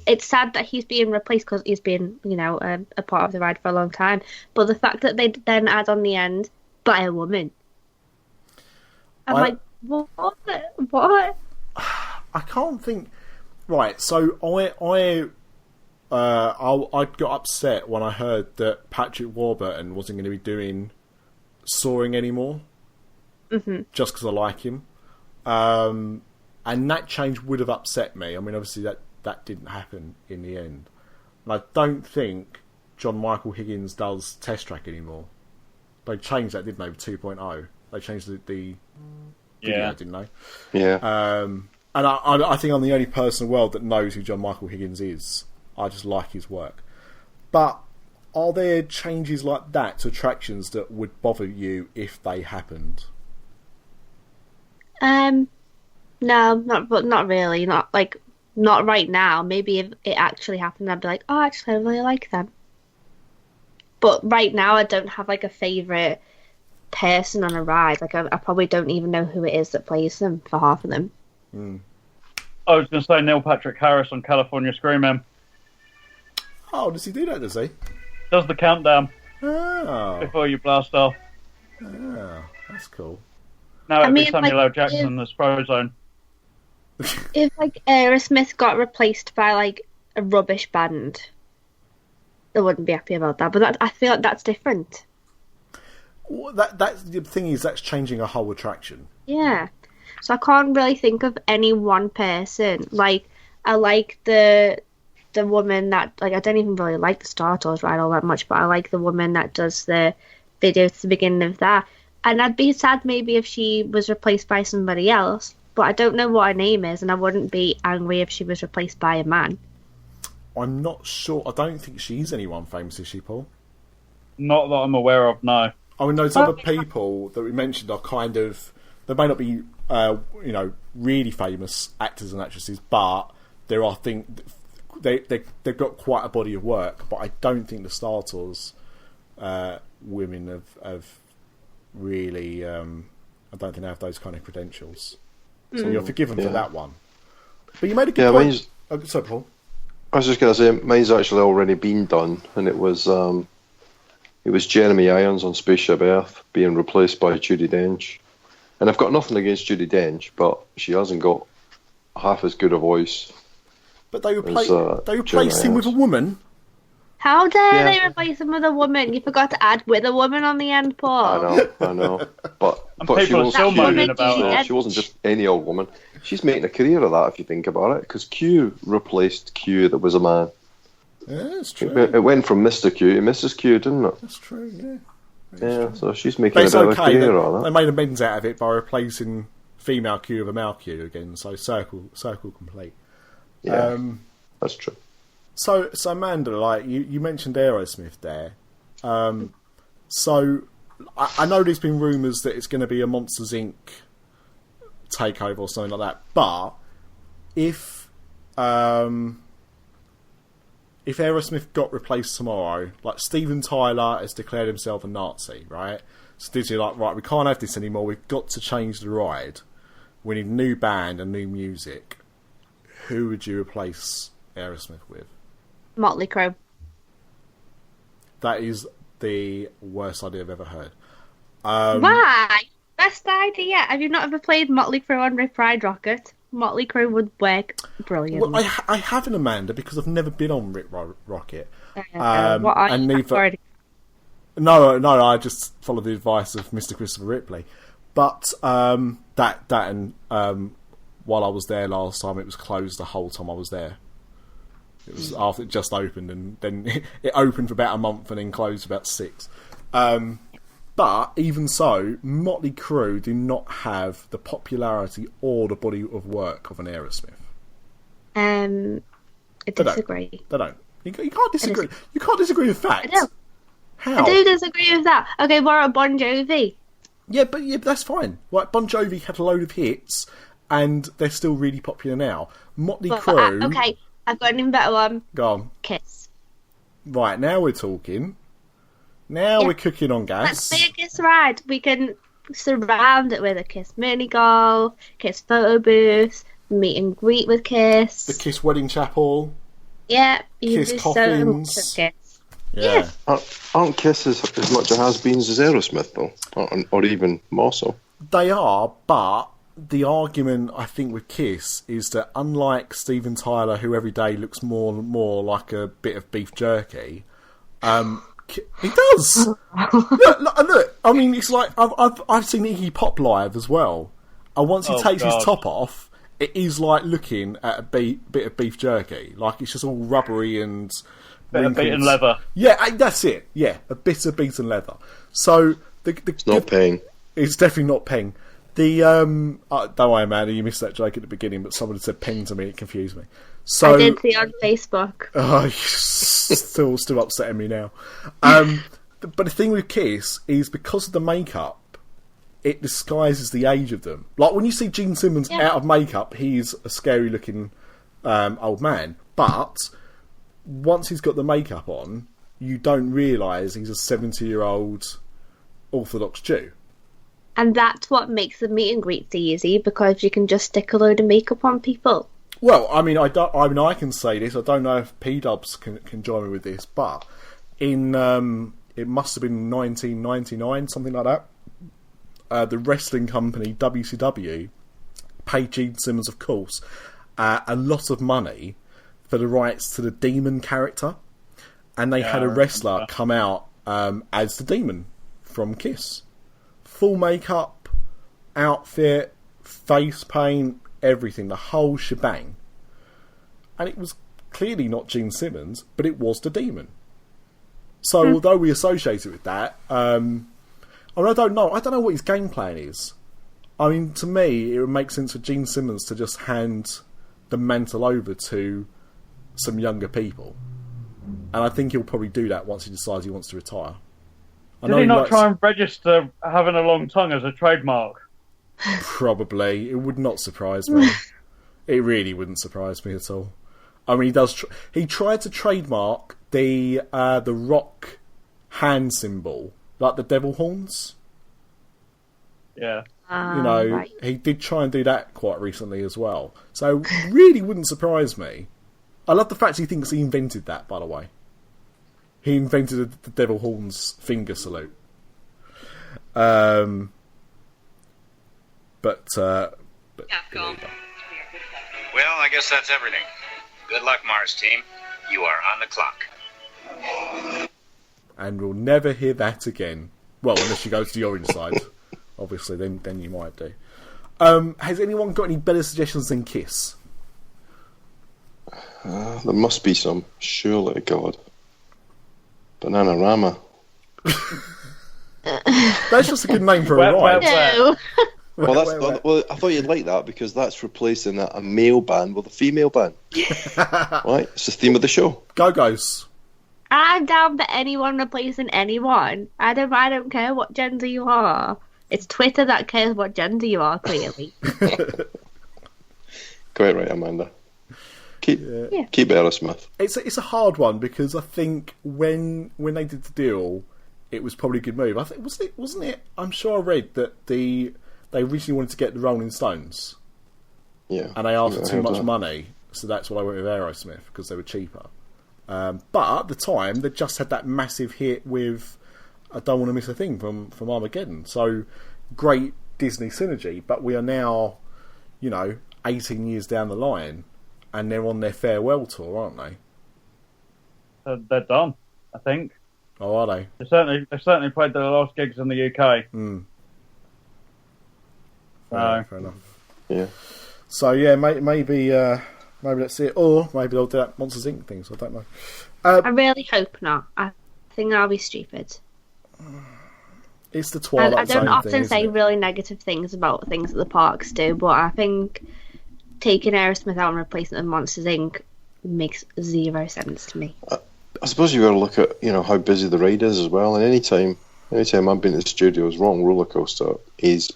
It's sad that he's being replaced because he's been, a part of the ride for a long time. But the fact that they then add on the end by a woman, I'm like, what? I can't think. Right, so I got upset when I heard that Patrick Warburton wasn't going to be doing Soaring anymore, just because I like him, and that change would have upset me. I mean, obviously that didn't happen in the end, and I don't think John Michael Higgins does Test Track anymore. They changed that, didn't they? With 2.0, they changed the video, didn't they? Yeah. And I think I'm the only person in the world that knows who John Michael Higgins is. I just like his work. But are there changes like that to attractions that would bother you if they happened? No, not really. Not right now. Maybe if it actually happened, I'd be like, oh, actually, I really like them. But right now, I don't have a favourite person on a ride. I probably don't even know who it is that plays them for half of them. I was going to say Neil Patrick Harris on California Screaming. Oh, does he do that, does he? Does the countdown before you blast off. Oh, that's cool. Now it'd be Samuel L. Jackson as ScareZone. If Aerosmith got replaced by a rubbish band, I wouldn't be happy about that. But I feel like that's different. Well, that's the thing is that's changing a whole attraction. Yeah. So I can't really think of any one person. I like the woman that I don't even really like the Star Tours ride all that much, but I like the woman that does the video at the beginning of that. And I'd be sad maybe if she was replaced by somebody else, but I don't know what her name is, and I wouldn't be angry if she was replaced by a man. I'm not sure. I don't think she's anyone famous, is she, Paul? Not that I'm aware of, no. I mean, those other people that we mentioned are kind of... They may not be, really famous actors and actresses, but there are things... They've got quite a body of work, but I don't think the Star Tours women have really... I don't think they have those kind of credentials. So you're forgiven for that one. But you made a good point. Sorry, Paul. I was just going to say, mine's actually already been done, and it was Jeremy Irons on Spaceship Earth being replaced by Judi Dench. And I've got nothing against Judi Dench, but she hasn't got half as good a voice. But they replaced him with a woman? How dare they replace him with a woman? You forgot to add with a woman on the end, Paul. I know. But she wasn't just any old woman. She's making a career of that, if you think about it, because Q replaced Q that was a man. Yeah, that's true. It went from Mr. Q to Mrs. Q, didn't it? That's true, yeah. So she's making a bit of a career out of that. They made amends out of it by replacing female Q with a male Q again, so circle complete. Yeah, that's true. So Amanda, you mentioned Aerosmith there. So I know there's been rumours that it's going to be a Monsters Inc. takeover or something like that. But if if Aerosmith got replaced tomorrow, like Steven Tyler has declared himself a Nazi, right? So Disney are like, right, we can't have this anymore. We've got to change the ride. We need a new band and new music. Who would you replace Aerosmith with? Motley Crue. That is the worst idea I've ever heard. Why? Best idea. Have you not ever played Motley Crue on Rip Ride Rocket? Motley Crue would work brilliantly. Well, I haven't, Amanda, because I've never been on Rip Ride Rocket. And neither... No, I just followed the advice of Mr. Christopher Ripley. But that and while I was there last time, it was closed the whole time I was there. It was after it just opened, and then it opened for about a month and then closed for about 6. But even so, Motley Crue do not have the popularity or the body of work of an Aerosmith. I disagree. They don't. You can't disagree. You can't disagree with facts. I do. How? I do disagree with that. Okay, what about Bon Jovi? Yeah, but that's fine. Like, Bon Jovi had a load of hits, and they're still really popular now. Motley Crue... okay, I've got an even better one. Go on. Kiss. Right, now we're talking. Now we're cooking on gas. Let's make a Kiss ride. We can surround it with a Kiss mini golf, Kiss photo booth, meet and greet with Kiss. The Kiss wedding chapel. Yeah, you Kiss do coffins. so much of Kiss. Yeah. Aren't Kiss as much a has-beens as Aerosmith, though? Or even more so? They are, but the argument, I think, with Kiss is that unlike Steven Tyler, who every day looks more and more like a bit of beef jerky, he does. Look. I mean, it's like I've seen Iggy Pop live as well, and once he takes his top off, it is like looking at a bit of beef jerky. Like, it's just all rubbery and bit of beaten leather. Yeah, that's it. Yeah, a bit of beaten leather. So it's not paying. It's definitely not peng. Don't worry, Amanda, you missed that joke at the beginning, but someone said peng to me. It confused me. So I did see on Facebook. Oh, you're still upsetting me now. But the thing with Kiss is because of the makeup, it disguises the age of them. Like, when you see Gene Simmons out of makeup, he's a scary-looking old man. But once he's got the makeup on, you don't realise he's a 70-year-old Orthodox Jew. And that's what makes the meet and greets easy, because you can just stick a load of makeup on people. Well, I mean, I can say this. I don't know if P-Dubs can join me with this, but in it must have been 1999, something like that. The wrestling company WCW paid Gene Simmons, of course, a lot of money for the rights to the Demon character, and they had a wrestler come out as the Demon from Kiss, full makeup, outfit, face paint, everything, the whole shebang. And it was clearly not Gene Simmons, but it was the Demon. So although we associate it with that, I don't know what his game plan is. I mean, to me, it would make sense for Gene Simmons to just hand the mantle over to some younger people. And I think he'll probably do that once he decides he wants to retire. Did he not try and register having a long tongue as a trademark? Probably. It would not surprise me. It really wouldn't surprise me at all. I mean, he tried to trademark the rock hand symbol, like the devil horns. Yeah. Right. He did try and do that quite recently as well. So, really wouldn't surprise me. I love the fact he thinks he invented that, by the way. He invented the devil horns finger salute. But Well, I guess that's everything. Good luck, Mars team. You are on the clock. And we'll never hear that again. Well, unless you go to the orange side. Obviously, then you might do. Has anyone got any better suggestions than Kiss? There must be some. Surely, God. Bananarama. That's just a good name for a ride. No. Well, I thought you'd like that because that's replacing a male band with a female band. Right? It's the theme of the show. Go-Go's. I'm down for anyone replacing anyone. I don't care what gender you are. It's Twitter that cares what gender you are, clearly. Quite right, Amanda. Keep Aerosmith. It's a hard one because I think when they did the deal, it was probably a good move. I think wasn't it? I'm sure I read that they originally wanted to get the Rolling Stones. Yeah. And they asked for too much money, so that's why I went with Aerosmith because they were cheaper. But at the time, they just had that massive hit with "I Don't Want to Miss a Thing" from Armageddon. So great Disney synergy. But we are now, 18 years down the line, and they're on their farewell tour, aren't they? They're done, I think. Oh, are they? They certainly played their last gigs in the UK. Fair enough. Yeah. So yeah, maybe that's it, or maybe they'll do that Monsters Inc. thing. So I don't know. I really hope not. I think that'll be stupid. It's the Twilight Zone. I don't often thing, say really negative things about things that the parks do, but I think taking Aerosmith out and replacing it with Monsters Inc. makes zero sense to me. I suppose you've got to look at how busy the ride is as well. And anytime I've been to the studios, Rock and Roller Coaster is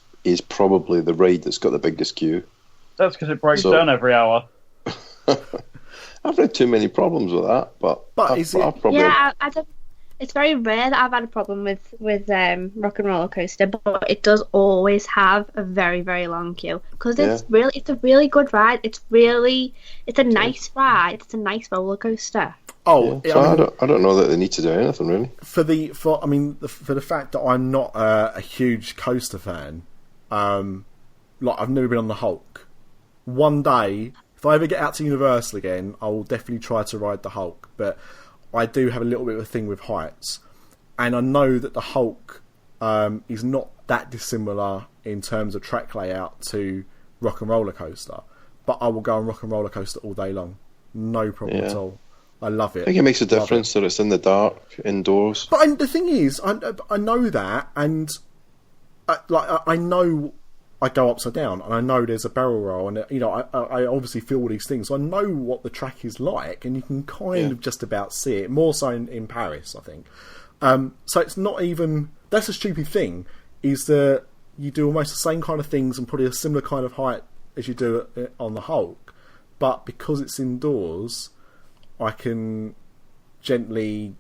probably the ride that's got the biggest queue. That's because it breaks down every hour. I've had too many problems with that, but I've probably... Yeah, I don't. It's very rare that I've had a problem with Rock and Roller Coaster, but it does always have a very, very long queue because it's a really good ride. It's a nice ride. It's a nice roller coaster. Oh, yeah. So I don't know that they need to do anything really. For the fact that I'm not a huge coaster fan, I've never been on the Hulk. One day, if I ever get out to Universal again, I will definitely try to ride the Hulk. But I do have a little bit of a thing with heights, and I know that the Hulk is not that dissimilar in terms of track layout to Rock and Roller Coaster. But I will go on Rock and Roller Coaster all day long, no problem at all. I love it. I think it makes a difference that it's in the dark, indoors. But the thing is, I know that, and I know I go upside down, and I know there's a barrel roll, and I obviously feel all these things, so I know what the track is like, and you can kind of just about see it, more so in Paris, I think. So it's not even... That's a stupid thing, is that you do almost the same kind of things and probably a similar kind of height as you do on the Hulk, but because it's indoors, I can gently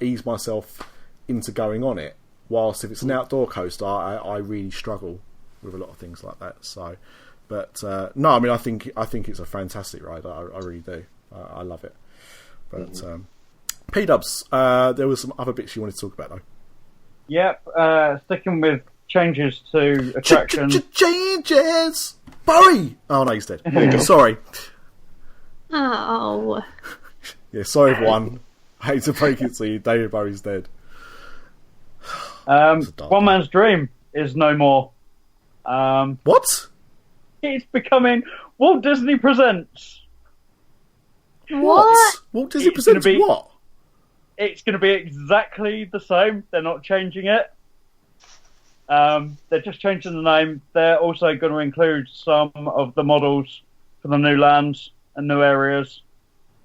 ease myself into going on it, whilst if it's an outdoor coaster, I really struggle with a lot of things like that. So, but no, I mean, I think it's a fantastic ride. I really do. I love it. But P-Dubs, there was some other bits you wanted to talk about though. Yep, sticking with changes to attractions. Changes, Barry. Oh no, he's dead. Sorry. Oh. Yeah, sorry everyone. I hate to break it to you, David Bowie's dead. One Man's Dream is no more. What? It's becoming Walt Disney Presents. What? Walt Disney Presents what? It's going to be exactly the same. They're not changing it. They're just changing the name. They're also going to include some of the models for the new lands and new areas,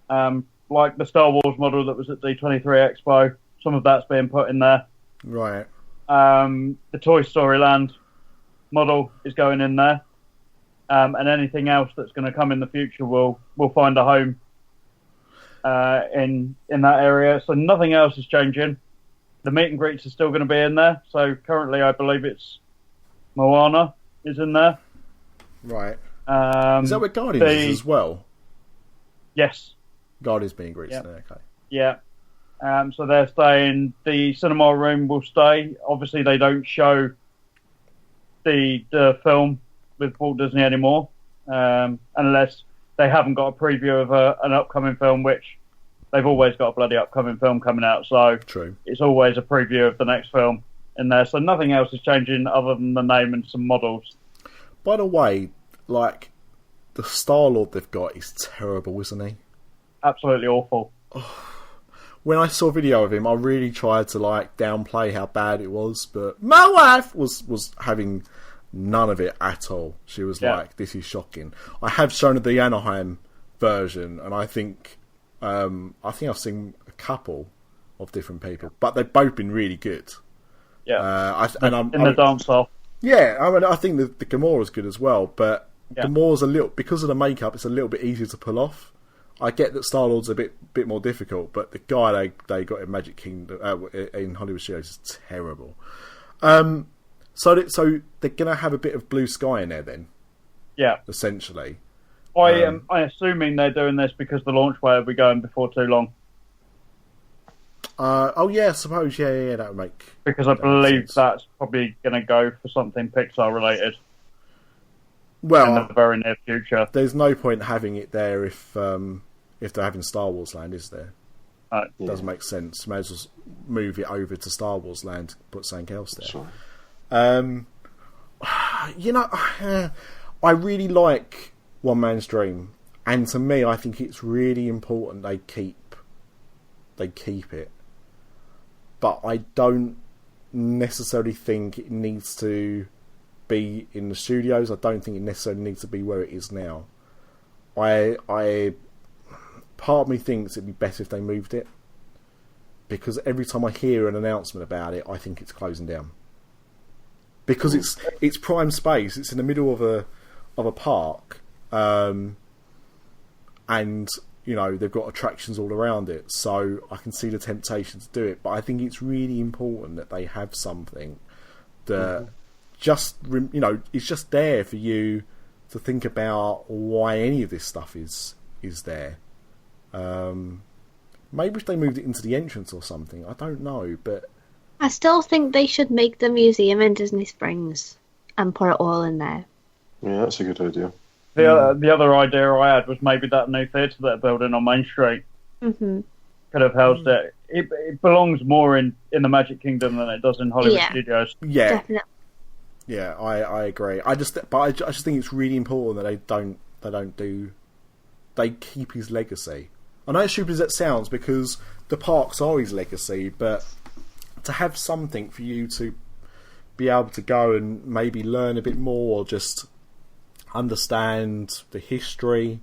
like the Star Wars model that was at D23 Expo. Some of that's being put in there. Right. The Toy Story Land model is going in there, and anything else that's going to come in the future will find a home in that area. So nothing else is changing. The meet and greets are still going to be in there. So currently, I believe it's Moana is in there. Right. Is that where Guardians is as well? Yes. Guardians meet and greets. Yep. Okay. Yeah. So they're staying. The cinema room will stay. Obviously, they don't show the film with Walt Disney anymore, unless they haven't got a preview of an upcoming film, which they've always got a bloody upcoming film coming out. So true. It's always a preview of the next film in there. So nothing else is changing other than the name and some models. By the way, like the Star-Lord they've got is terrible, isn't he? Absolutely awful. When I saw a video of him, I really tried to downplay how bad it was, but my wife was having none of it at all. She was like, "This is shocking." I have shown her the Anaheim version, and I think I've seen a couple of different people, but they've both been really good. Yeah, in the dance hall. Yeah, I mean, I think the Gamora's good as well, but Gamora's because of the makeup, it's a little bit easier to pull off. I get that Star-Lord's a bit more difficult, but the guy they got in Magic Kingdom in Hollywood Studios is terrible. So they're going to have a bit of blue sky in there then. Yeah, essentially. I'm assuming they're doing this because the launch way will be going before too long. I suppose. Yeah, that would make. Because I believe that's probably going to go for something Pixar related. Well, in the very near future. There's no point having it there if they're having Star Wars Land, is there? It doesn't make sense. May as well move it over to Star Wars Land, put something else there. Sure. I really like One Man's Dream, and to me, I think it's really important they keep it. But I don't necessarily think it needs to be in the studios. I don't think it necessarily needs to be where it is now. Part of me thinks it'd be better if they moved it, because every time I hear an announcement about it, I think it's closing down. Because it's prime space. It's in the middle of a park, and they've got attractions all around it. So I can see the temptation to do it, but I think it's really important that they have something that it's just there for you to think about why any of this stuff is there. Maybe if they moved it into the entrance or something, I don't know, but. I still think they should make the museum in Disney Springs and put it all in there. Yeah, that's a good idea. The other idea I had was maybe that new theatre they're building on Main Street could have housed it. It belongs more in the Magic Kingdom than it does in Hollywood Studios. Yeah, definitely. Yeah, I agree. I just think it's really important that they keep his legacy. I know as stupid as that sounds, because the parks are his legacy, but to have something for you to be able to go and maybe learn a bit more, or just understand the history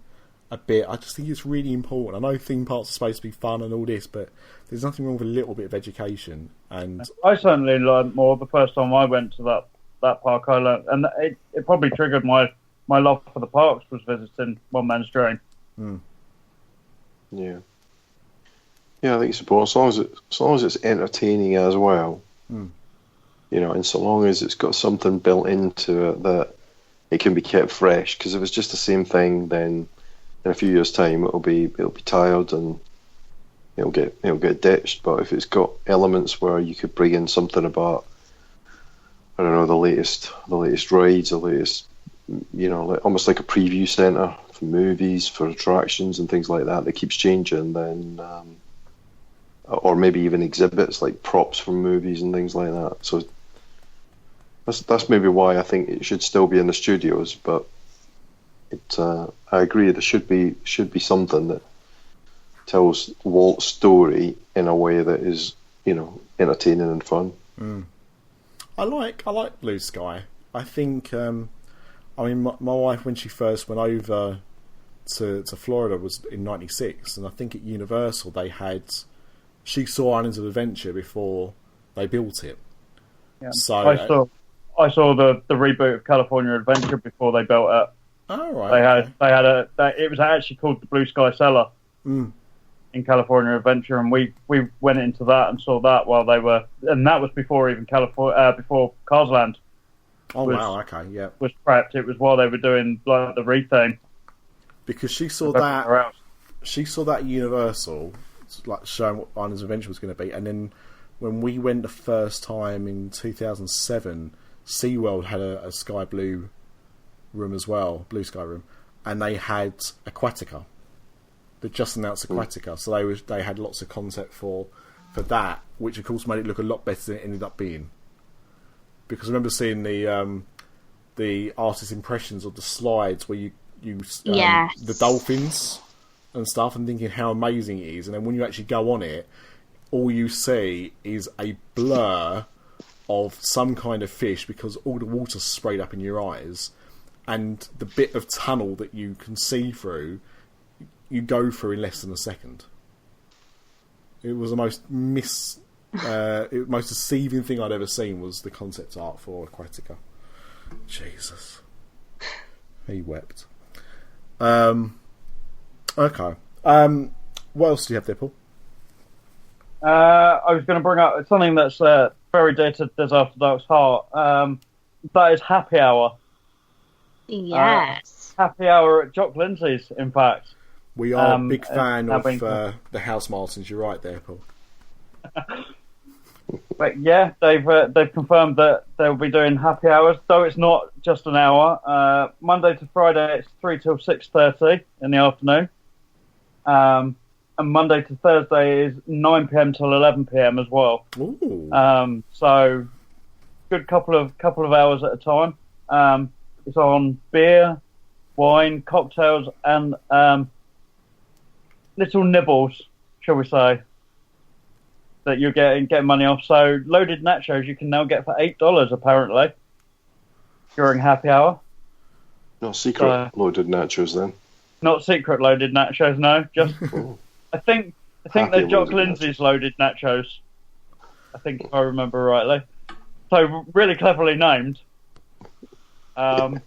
a bit, I just think it's really important. I know theme parks are supposed to be fun and all this, but there's nothing wrong with a little bit of education. And I certainly learned more the first time I went to that park. I learned, and it probably triggered my love for the parks, was visiting One Man's Dream. Yeah, I think it's important as long as it's entertaining as well. And so long as it's got something built into it that it can be kept fresh. Because if it's just the same thing, then in a few years' time it'll be tired and it'll get ditched. But if it's got elements where you could bring in something about, I don't know, the latest rides, the latest, almost like a preview centre for movies, for attractions and things like that keeps changing, then or maybe even exhibits like props from movies and things like that. So that's maybe why I think it should still be in the studios. But I agree, there should be something that tells Walt's story in a way that is entertaining and fun. I like Blue Sky. I think my wife, when she first went over to Florida, was in '96, and I think at Universal she saw Islands of Adventure before they built it. Yeah. So I saw the reboot of California Adventure before they built it. Oh right. It was actually called the Blue Sky Cellar in California Adventure, and we went into that and saw that while they were, and that was before even before Cars Land. Wow, okay, yeah. Was prepped. It was while they were doing like the retheme. Because she saw that at Universal, like showing what Islands of Adventure was going to be, and then when we went the first time in 2007, SeaWorld had a sky blue room as well, blue sky room, and they had Aquatica. They just announced Aquatica, so they had lots of concept for that, which of course made it look a lot better than it ended up being. Because I remember seeing the artist impressions of the slides where you the dolphins and stuff, and thinking how amazing it is, and then when you actually go on it, all you see is a blur of some kind of fish, because all the water's sprayed up in your eyes, and the bit of tunnel that you can see through, you go through in less than a second. It was the most most deceiving thing I'd ever seen, was the concept art for Aquatica. Jesus. He wept. Okay. What else do you have there, Paul? I was going to bring up something that's very dear to Dis After Dark's heart. That is happy hour. Yes. Happy hour at Jock Lindsay's, in fact. We are a big fan of the House Martins. You're right there, Paul. But yeah, they've confirmed that they'll be doing happy hours, though it's not just an hour. Monday to Friday, it's 3 till 6:30 in the afternoon. And Monday to Thursday is 9 p.m. till 11 p.m. as well. Ooh. So good couple of hours at a time. It's on beer, wine, cocktails, and little nibbles, shall we say, that you're getting money off. So loaded nachos you can now get for $8 apparently during happy hour. No secret loaded nachos then. Not secret loaded nachos, no. Just I think they're Jock Lindsay's loaded nachos. I think if I remember rightly. So really cleverly named. But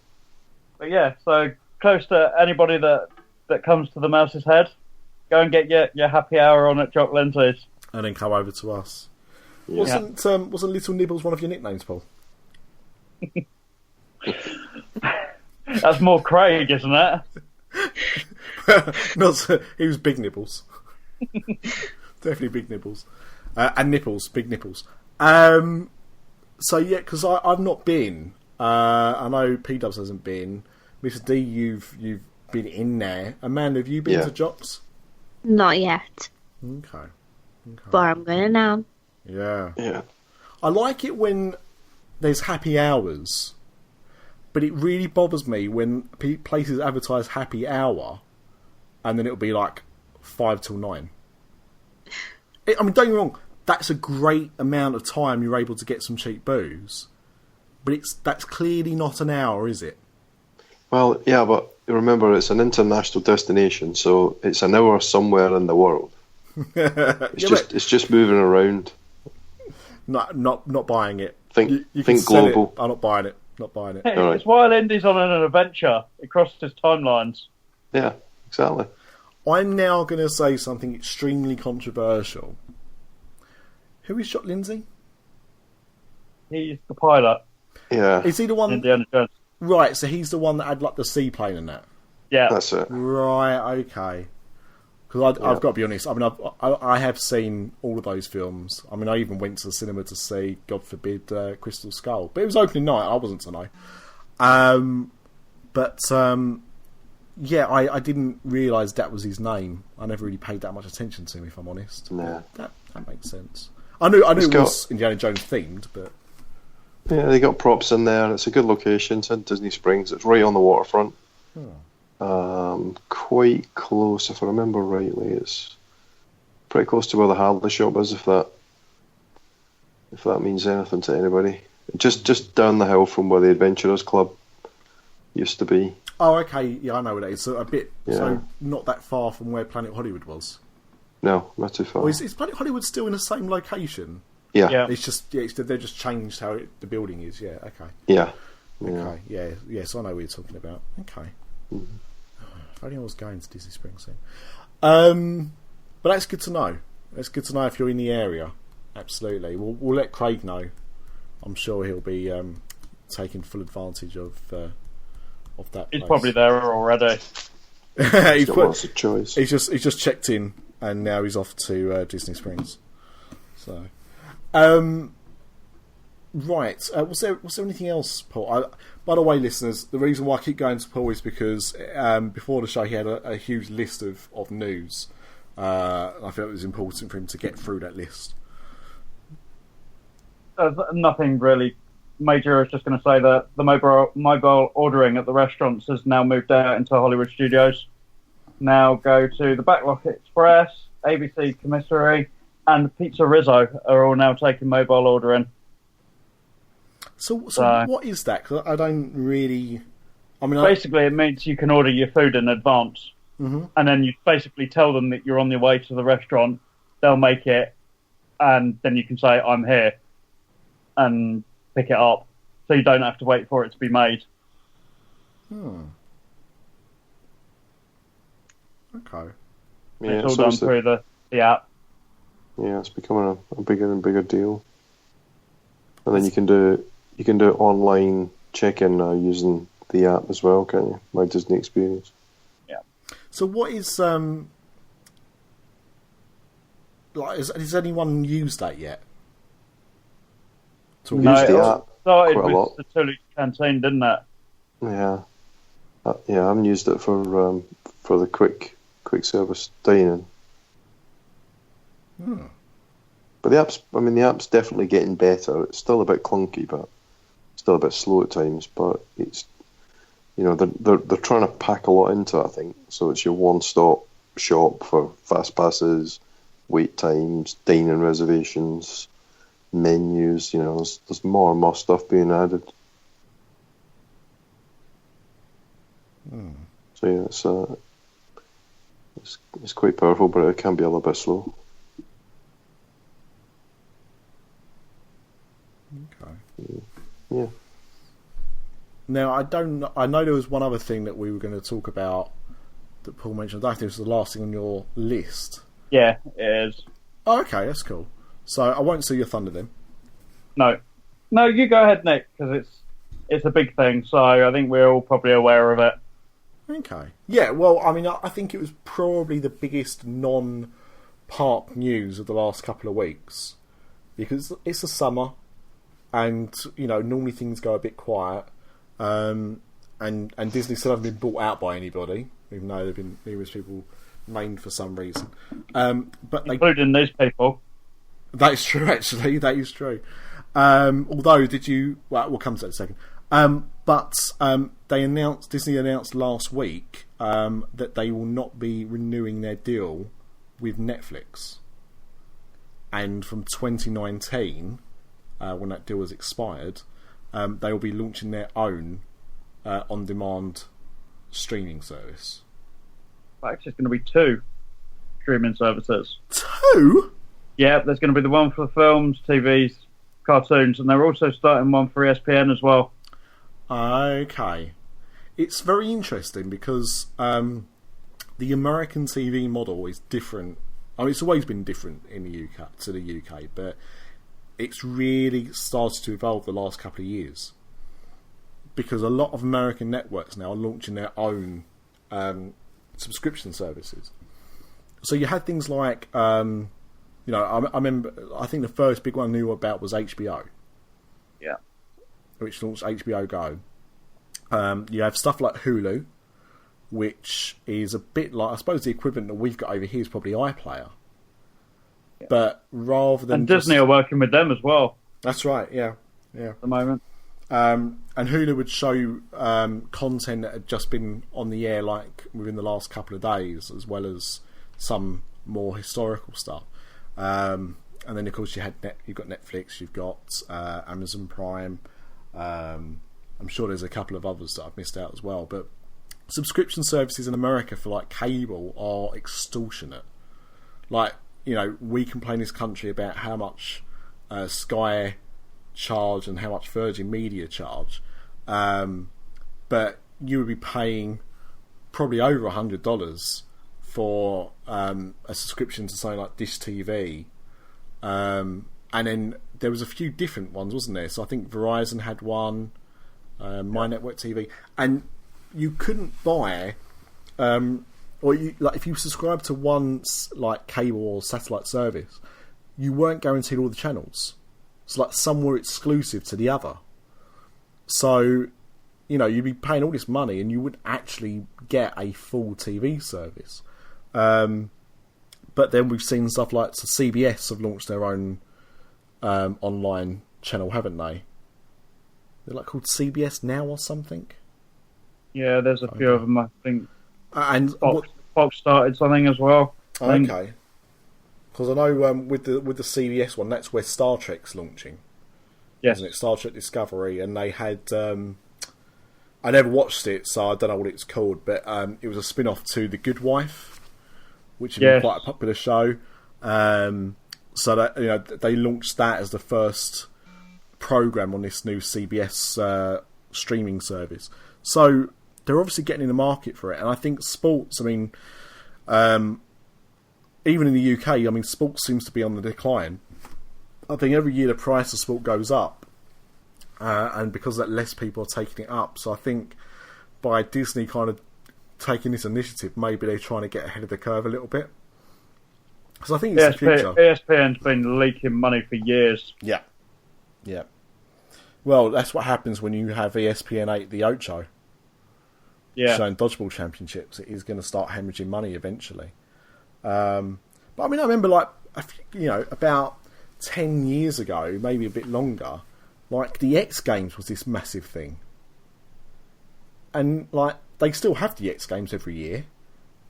yeah, so close to anybody that comes to the Mouse's Head, go and get your happy hour on at Jock Lindsay's. And then come over to us. Yeah. Wasn't Little Nibbles one of your nicknames, Paul? That's more Craig, isn't it? He was Big Nibbles. Definitely Big Nibbles. And Nipples, Big Nipples. So yeah, because I've not been. I know P-Dubs hasn't been. Mr. D, you've been in there. Amanda, have you been to Jocks? Not yet. Okay. But I'm going now. Yeah. I like it when there's happy hours, but it really bothers me when places advertise happy hour and then it'll be like 5 till 9. I mean, don't get me wrong, that's a great amount of time you're able to get some cheap booze, but that's clearly not an hour, is it? Well, yeah, but remember, it's an international destination, so it's an hour somewhere in the world. It's just moving around. Not buying it. Think you global. I'm not buying it. Not buying it. Hey, it's while Indy's on an adventure. It crosses timelines. Yeah, exactly. I'm now going to say something extremely controversial. Who is Jock Lindsay? He's the pilot. Yeah. Is he the one? Indiana Jones. Right, so he's the one that had like the seaplane and that. Yeah, that's it. Right, okay. Because I've got to be honest. I mean, I have seen all of those films. I mean, I even went to the cinema to see, God forbid, Crystal Skull. But it was opening night. I wasn't to know. Yeah, I didn't realise that was his name. I never really paid that much attention to him, if I'm honest. Yeah. That makes sense. I knew it was Indiana Jones themed, but yeah, they got props in there. It's a good location. It's in Disney Springs. It's right on the waterfront. Quite close, if I remember rightly. It's pretty close to where the Harley shop is, if that means anything to anybody. Just down the hill from where the Adventurers Club used to be. Oh, okay. Yeah, I know what it is. So so not that far from where Planet Hollywood was. No, not too far. Well, is Planet Hollywood still in the same location? Yeah. It's just they've just changed how the building is. Yeah. Okay. Yeah. Okay. Yeah. Yes, I know what you're talking about. Okay. Mm-hmm. If only I was going to Disney Springs soon. But that's good to know. It's good to know if you're in the area. Absolutely. We'll let Craig know. I'm sure he'll be taking full advantage of that. He's place. probably there already. He's got lots of choice. He's just checked in, and now he's off to Disney Springs. So, right. Was there anything else, Paul? By the way, listeners, the reason why I keep going to Paul is because before the show he had a huge list of news. I felt it was important for him to get through that list. Nothing really major. I was just going to say that the mobile ordering at the restaurants has now moved out into Hollywood Studios. Now go to the Backlot Express, ABC Commissary, and Pizza Rizzo are all now taking mobile ordering. So what is that? 'Cause I don't really. I mean, basically, it means you can order your food in advance, and then you basically tell them that you're on your way to the restaurant. They'll make it, and then you can say, "I'm here," and pick it up, so you don't have to wait for it to be made. Okay. Yeah, it's all done through the app. Yeah, it's becoming a bigger and bigger deal. And then you can do online check-in now using the app as well, can't you? My Disney Experience. Yeah. So what is has anyone used that yet? No, used the it app started quite a lot. with the Tully Canteen, didn't it? Yeah. I haven't used it for the quick service dining. But the app's definitely getting better. It's still a bit clunky, but still a bit slow at times. But it's, they're trying to pack a lot into it, I think. So it's your one-stop shop for fast passes, wait times, dining reservations, menus. There's more and more stuff being added. So yeah, it's quite powerful, but it can be a little bit slow. Okay. Yeah. Now I know there was one other thing that we were going to talk about that Paul mentioned. I think it was the last thing on your list. Yeah, it is. Oh, okay, that's cool. So I won't see your thunder then. No, you go ahead, Nick, because it's a big thing. So I think we're all probably aware of it. Okay. Yeah. Well, I think it was probably the biggest non-park news of the last couple of weeks because it's the summer. And, normally things go a bit quiet. And Disney still haven't been bought out by anybody, even though there have been numerous people named for some reason. But including these people. That is true, actually. That is true. Although, we'll come to that in a second. But Disney announced last week that they will not be renewing their deal with Netflix. And from 2019... when that deal has expired, they will be launching their own on-demand streaming service. Actually, it's going to be 2 streaming services. 2? Yeah, there's going to be the one for films, TVs, cartoons, and they're also starting one for ESPN as well. Okay. It's very interesting because the American TV model is different. It's always been different in the UK, but it's really started to evolve the last couple of years because a lot of American networks now are launching their own subscription services. So you had things like, I remember, I think the first big one I knew about was HBO. Yeah. Which launched HBO Go. You have stuff like Hulu, which is a bit like, I suppose the equivalent that we've got over here is probably iPlayer. Yeah. But rather than... And Disney are working with them as well. That's right, yeah. At the moment. And Hulu would show content that had just been on the air like within the last couple of days, as well as some more historical stuff. And then, of course, you've got Netflix, you've got Amazon Prime. I'm sure there's a couple of others that I've missed out as well. But subscription services in America for like cable are extortionate. Like, we complain in this country about how much Sky charge and how much Virgin Media charge, but you would be paying probably over $100 for a subscription to something like Dish TV, and then there was a few different ones, wasn't there? So I think Verizon had one, My Network TV, and you couldn't buy. Or if you subscribe to one like cable or satellite service, you weren't guaranteed all the channels. So like some were exclusive to the other. So, you'd be paying all this money and you wouldn't actually get a full TV service. But then we've seen stuff like CBS have launched their own online channel, haven't they? They're like called CBS Now or something. Yeah, there's a few of them, I think. And Fox started something as well. Okay. Because I know with the CBS one, that's where Star Trek's launching. Yes. Isn't it? Star Trek Discovery, and they had. I never watched it, so I don't know what it's called, but it was a spin-off to The Good Wife, which is quite a popular show. So that they launched that as the first program on this new CBS streaming service. So they're obviously getting in the market for it, and I think sports. Even in the UK, I mean, sport seems to be on the decline. I think every year the price of sport goes up, and because of that, less people are taking it up. So I think by Disney kind of taking this initiative, maybe they're trying to get ahead of the curve a little bit. Because I think it's the future. ESPN's been leaking money for years. Yeah. Yeah. Well, that's what happens when you have ESPN 8 the Ocho. Yeah. Showing dodgeball championships. It is going to start hemorrhaging money eventually. But I mean, I remember about 10 years ago, maybe a bit longer, like the X Games was this massive thing. And like they still have the X Games every year,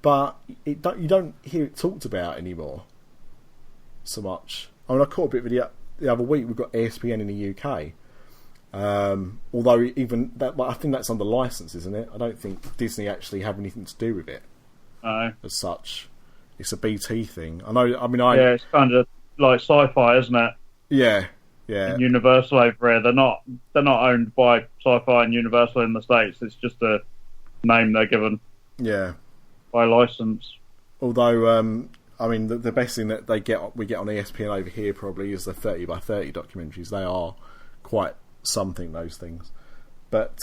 but you don't hear it talked about anymore so much. I mean, I caught a bit of it the other week. We've got ESPN in the UK. Although even that, I think that's under license, isn't it? I don't think Disney actually have anything to do with it. No. As such. It's a BT thing. I know. Yeah, it's kind of like Sci-Fi, isn't it? Yeah. And Universal over here, they're not owned by Sci-Fi and Universal in the States. It's just a name they're given. Yeah. By license. Although, I mean, the best thing that we get on ESPN over here probably is the 30 by 30 documentaries. They are quite something, those things. But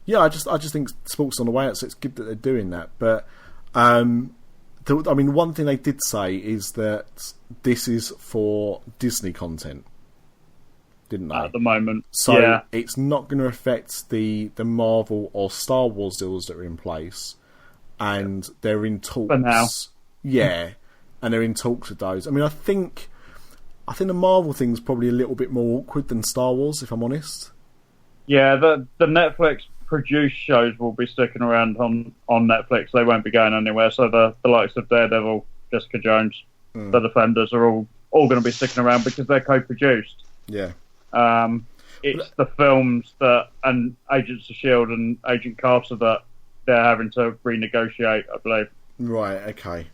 yeah, I just think sport's on the way out, so it's good that they're doing that. But I mean, one thing they did say is that this is for Disney content, didn't they? At the moment, so yeah. It's not going to affect the Marvel or Star Wars deals that are in place, and they're in talks. For now, yeah, and they're in talks with those. I mean, I think the Marvel thing's probably a little bit more awkward than Star Wars, if I'm honest. Yeah, the Netflix produced shows will be sticking around on Netflix. They won't be going anywhere. So the likes of Daredevil, Jessica Jones, the Defenders are all going to be sticking around because they're co-produced. Yeah. It's the films and Agents of S.H.I.E.L.D. and Agent Carter that they're having to renegotiate, I believe. Right, okay.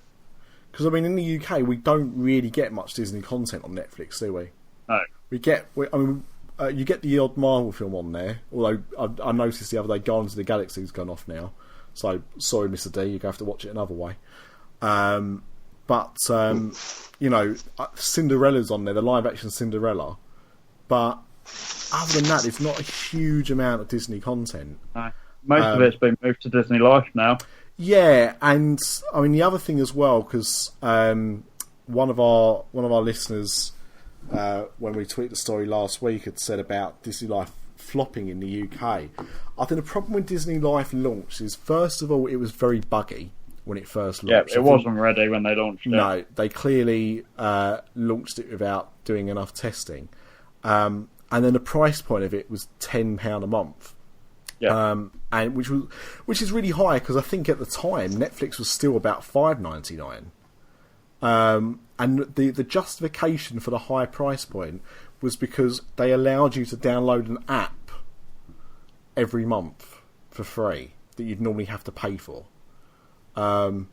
Because, I mean, in the UK, we don't really get much Disney content on Netflix, do we? No. You get the odd Marvel film on there, although I noticed the other day Guardians of the Galaxy's gone off now. So, sorry, Mr. D, you're going to have to watch it another way. Cinderella's on there, the live-action Cinderella. But other than that, it's not a huge amount of Disney content. No. Most of it's been moved to Disney Life now. Yeah, and I mean the other thing as well, because one of our listeners, when we tweeted the story last week, had said about Disney Life flopping in the UK. I think the problem when Disney Life launched is, first of all, it was very buggy when it first launched. Yeah, it wasn't ready when they launched it. No, they clearly launched it without doing enough testing. And then the price point of it was £10 a month. Yeah. And which is really high, because I think at the time Netflix was still about $5.99. And the justification for the high price point was because they allowed you to download an app every month for free that you'd normally have to pay for. And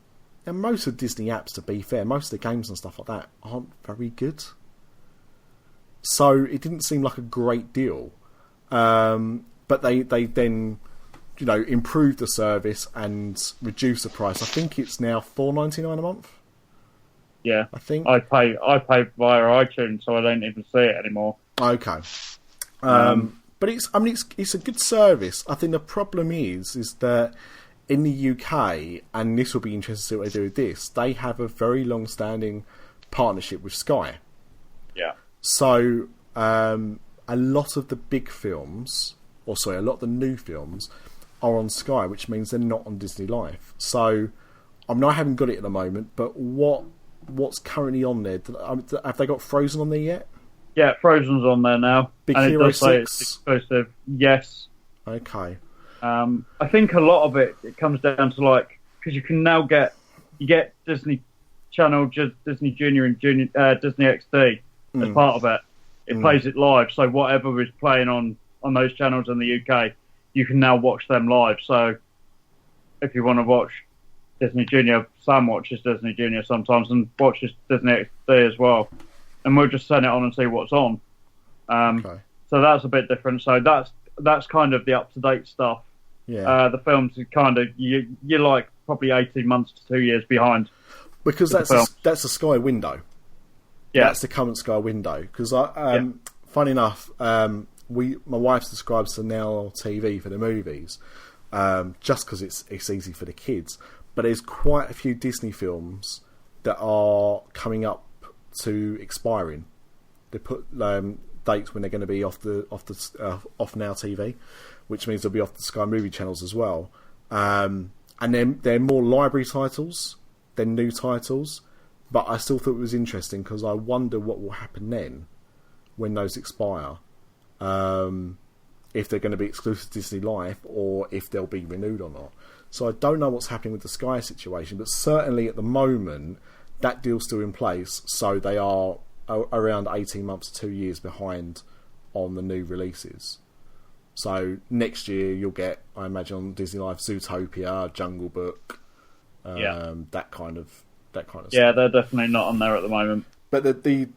most of Disney apps, to be fair, most of the games and stuff like that aren't very good. So it didn't seem like a great deal. But they then, improved the service and reduced the price. I think it's now $4.99 a month. Yeah, I think I pay via iTunes, so I don't even see it anymore. Okay, but it's a good service. I think the problem is that in the UK, and this will be interesting to see what they do with this, they have a very long-standing partnership with Sky. Yeah. So a lot of the big films, a lot of the new films are on Sky, which means they're not on Disney Life. So I haven't got it at the moment, but what's currently on there? Have they got Frozen on there yet? Yeah, Frozen's on there now. Big and Hero it does say 6? it's exclusive. Yes. Okay. I think a lot of it comes down to because you can now get Disney Channel, Disney Junior and Disney XD as part of it. It plays it live, so whatever is playing on those channels in the UK, you can now watch them live. So if you want to watch Disney Junior, Sam watches Disney Junior sometimes and watches Disney XD as well. And we'll just send it on and see what's on. Okay. So that's a bit different. So that's kind of the up-to-date stuff Yeah. The films are kind of you're like probably 18 months to 2 years behind. Because that's a Sky window. Yeah. That's the current Sky window. Because funny enough, my wife subscribes to Now TV for the movies, just because it's easy for the kids. But there's quite a few Disney films that are coming up to expiring. They put dates when they're going to be off Now TV, which means they'll be off the Sky movie channels as well. And then they're more library titles than new titles, but I still thought it was interesting because I wonder what will happen then when those expire. If they're going to be exclusive to Disney Life or if they'll be renewed or not. So I don't know what's happening with the Sky situation, but certainly at the moment that deal's still in place, so they are around 18 months to 2 years behind on the new releases. So next year you'll get, I imagine, on Disney Life, Zootopia, Jungle Book, that kind of stuff. Yeah, they're definitely not on there at the moment. But they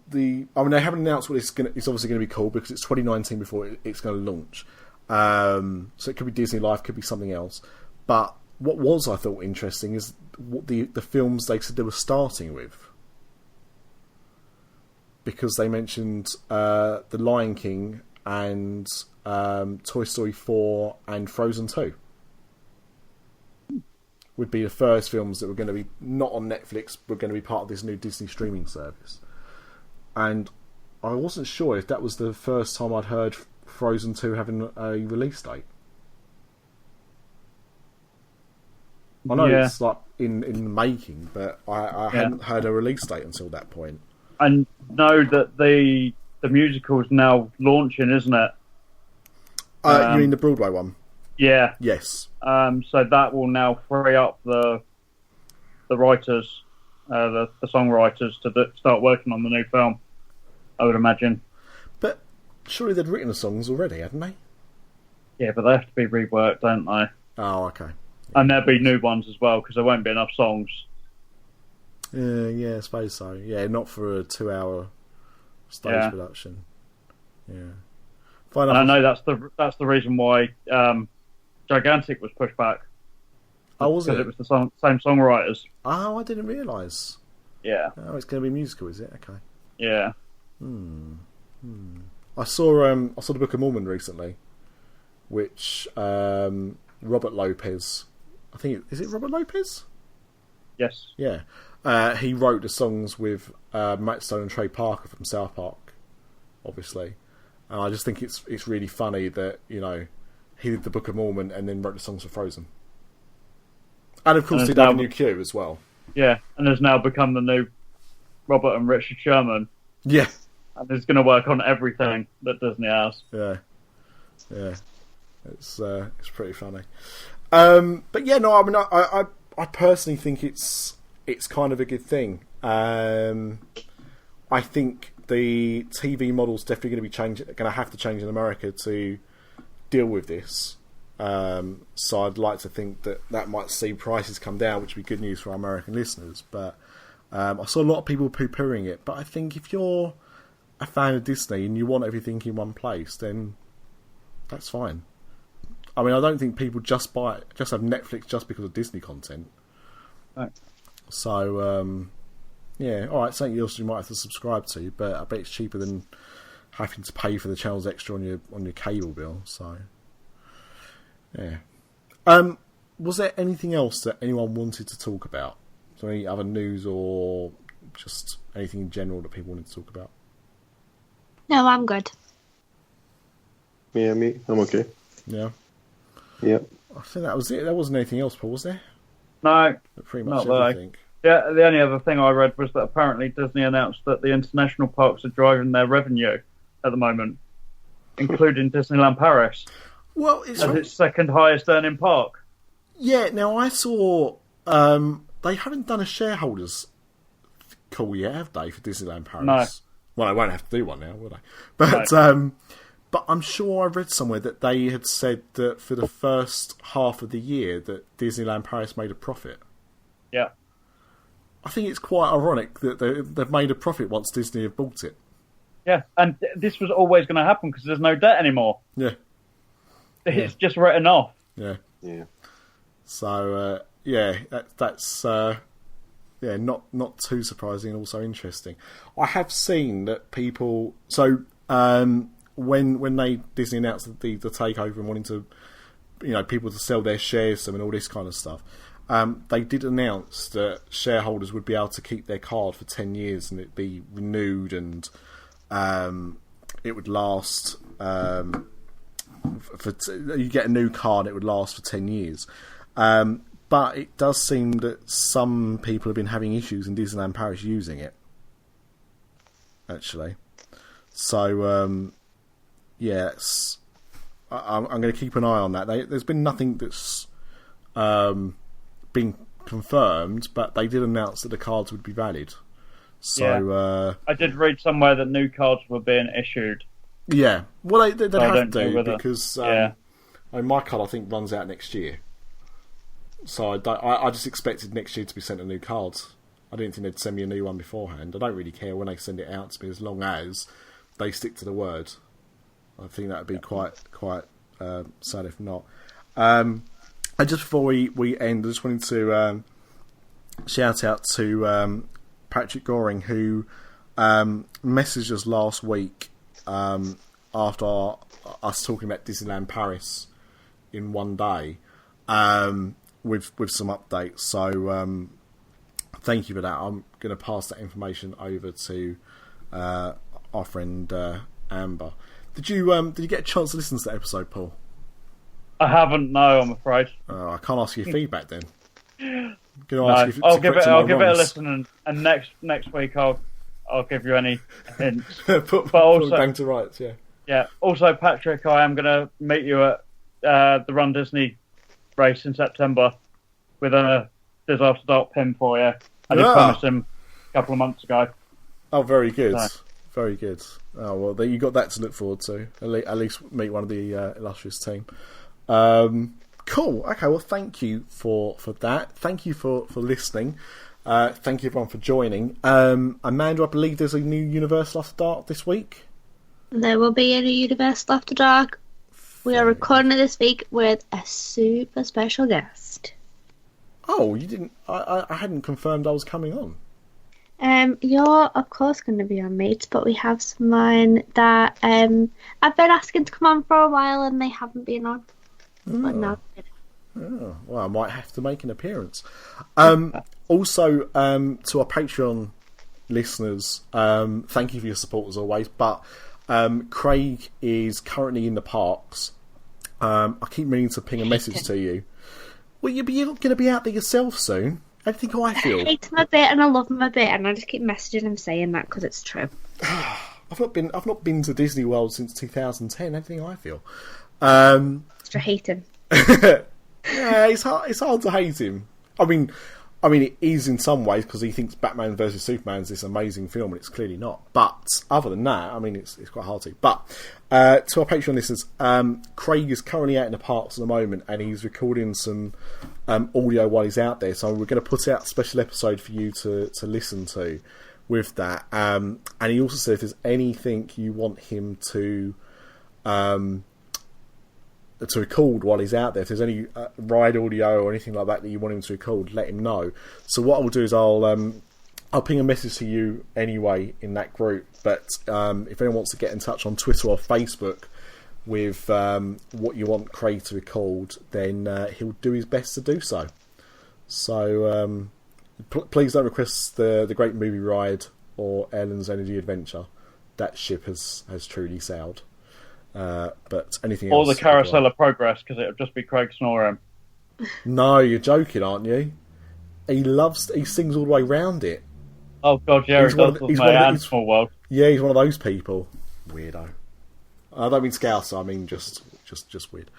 haven't announced what it's obviously going to be called because it's 2019 before it's going to launch. So it could be Disney Life, could be something else. But what was, I thought, interesting is what the films they said they were starting with. Because they mentioned The Lion King and Toy Story 4 and Frozen 2 would be the first films that were going to be not on Netflix, but going to be part of this new Disney streaming service. And I wasn't sure if that was the first time I'd heard Frozen 2 having a release date. I know it's like in the making, but I hadn't heard a release date until that point. I know that the musical's now launching, isn't it? You mean the Broadway one? Yeah. Yes. So that will now free up the writers, the songwriters, to start working on the new film, I would imagine. But surely they'd written the songs already, hadn't they? Yeah, but they have to be reworked, don't they? Oh, okay. And there'll be new ones as well, because there won't be enough songs. Yeah, I suppose so. Yeah, not for a 2-hour stage production. Yeah. And I know that's the reason why Gigantic was pushed back. Oh, was it? Because it was the same songwriters. Oh, I didn't realise. Yeah. Oh, it's going to be musical, is it? Okay. Yeah. I saw the Book of Mormon recently, which Robert Lopez, I think is it Robert Lopez? Yes. Yeah. He wrote the songs with Matt Stone and Trey Parker from South Park, obviously. And I just think it's really funny that, you know, he did the Book of Mormon and then wrote the songs for Frozen. And of course did Avenue Q as well. Yeah, and has now become the new Robert and Richard Sherman. Yeah. And is going to work on everything that Disney has. Yeah. It's pretty funny. But yeah, no, I mean, I personally think it's kind of a good thing. I think the TV model's definitely going to have to change in America to deal with this. So I'd like to think that might see prices come down, which would be good news for our American listeners. But I saw a lot of people poo-pooing it. But I think if you're a fan of Disney and you want everything in one place, then that's fine. I mean, I don't think people just have Netflix just because of Disney content. Right. So, yeah, all right, something else you might have to subscribe to, but I bet it's cheaper than having to pay for the channels extra on your cable bill. So, yeah. Was there anything else that anyone wanted to talk about? So, any other news or just anything in general that people wanted to talk about? No, I'm good. Yeah, me, I'm okay. Yeah. Yep. I think that was it. There wasn't anything else, Paul, was there? No, Pretty much not everything. Yeah, the only other thing I read was that apparently Disney announced that the international parks are driving their revenue at the moment, including Disneyland Paris. Well, it's its second highest earning park. Yeah, now I saw they haven't done a shareholders call yet, have they, for Disneyland Paris? No. Well, they won't have to do one now, will they? But but I'm sure I read somewhere that they had said that for the first half of the year that Disneyland Paris made a profit. Yeah. I think it's quite ironic that they've made a profit once Disney have bought it. Yeah, and this was always going to happen because there's no debt anymore. Yeah. It's just written off. Yeah. Yeah. So that's not too surprising and also interesting. I have seen that people. So when Disney announced the takeover and wanting to, people to sell their shares to them and all this kind of stuff, they did announce that shareholders would be able to keep their card for 10 years and it'd be renewed and it would last. You get a new card, it would last for 10 years. But it does seem that some people have been having issues in Disneyland Paris using it, actually. So, I'm going to keep an eye on that. There's been nothing that's been confirmed, but they did announce that the cards would be valid. So I did read somewhere that new cards were being issued. Yeah, well, they'd have to because my card I think runs out next year. So I just expected next year to be sent a new card. I didn't think they'd send me a new one beforehand. I don't really care when they send it out to me as long as they stick to the word. I think that would be quite sad if not. And just before we end, I just wanted to shout out to Patrick Goring, who messaged us last week after us talking about Disneyland Paris in one day with some updates. So thank you for that. I'm going to pass that information over to our friend Amber. Did you get a chance to listen to that episode, Paul? I haven't. No, I'm afraid. I can't ask you feedback then. I'll give it a listen, and next week I'll give you any hints. put bang to rights, yeah. Yeah. Also, Patrick, I am going to meet you at the Run Disney race in September with a Dis After Dark pin for you. I did promise him a couple of months ago. Oh, very good. So. Very good. Oh, well, you got that to look forward to. At least meet one of the illustrious team. Cool. Okay, well, thank you for that. Thank you for listening. Thank you, everyone, for joining. Amanda, I believe there's a new Universal After Dark this week. There will be a new Universal After Dark. We are recording it this week with a super special guest. Oh, you didn't... I hadn't confirmed I was coming on. You're, of course, going to be on, mate, but we have someone that I've been asking to come on for a while and they haven't been on. But now well, I might have to make an appearance. Also, to our Patreon listeners, thank you for your support as always. But Craig is currently in the parks. I keep meaning to ping a message to you. Well, you're going to be out there yourself soon. How do you think I feel? I hate him a bit and I love him a bit, and I just keep messaging him saying that because it's true. I've not been to Disney World since 2010. How do you think I feel? I hate him. Yeah, it's hard to hate him. I mean, it is in some ways because he thinks Batman vs Superman is this amazing film, and it's clearly not. But other than that, I mean, it's quite hard to. But to our Patreon listeners, Craig is currently out in the parks at the moment, and he's recording some audio while he's out there. So we're going to put out a special episode for you to listen to with that. And he also said if there's anything you want him to record while he's out there, if there's any ride audio or anything like that you want him to record, let him know. So what I'll do is I'll ping a message to you anyway in that group, but if anyone wants to get in touch on Twitter or Facebook with what you want Craig to record, then he'll do his best to do so. So please don't request the Great Movie Ride or Ellen's Energy Adventure. That ship has truly sailed. But anything else? Or the Carousel of Progress, because it'll just be Craig snoring. No, you're joking, aren't you? He sings all the way round it. Oh god, yeah, he does with my and Small World. Yeah, he's one of those people. Weirdo. I don't mean Scouser, I mean just weird.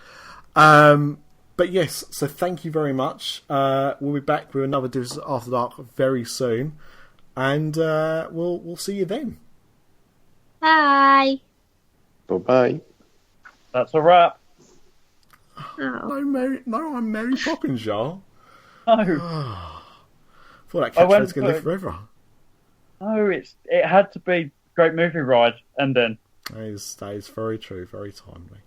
But yes, so thank you very much. We'll be back with another Dis After Dark very soon, and we'll see you then. Bye. Bye-bye. That's a wrap. Oh. No, I'm Mary Poppins, y'all. No. Thought that catchphrase was going to live forever. No, it had to be Great Movie Ride, and then. That is very true, very timely.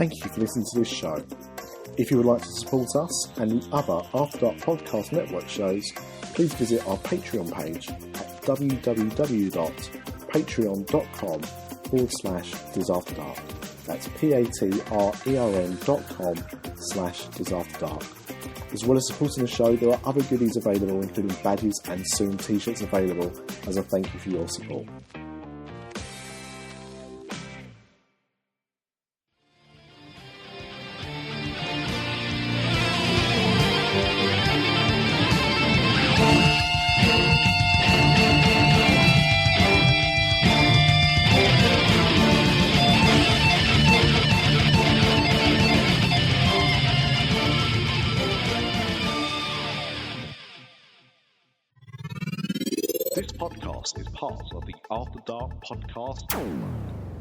Thank you for listening to this show. If you would like to support us and the other After Dark Podcast Network shows, please visit our Patreon page at www.patreon.com/DisAfterDark. That's patreon.com/DisAfterDark. As well as supporting the show, there are other goodies available, including badges and soon t-shirts available as a thank you for your support. This podcast is part of the After Dark Podcast Network.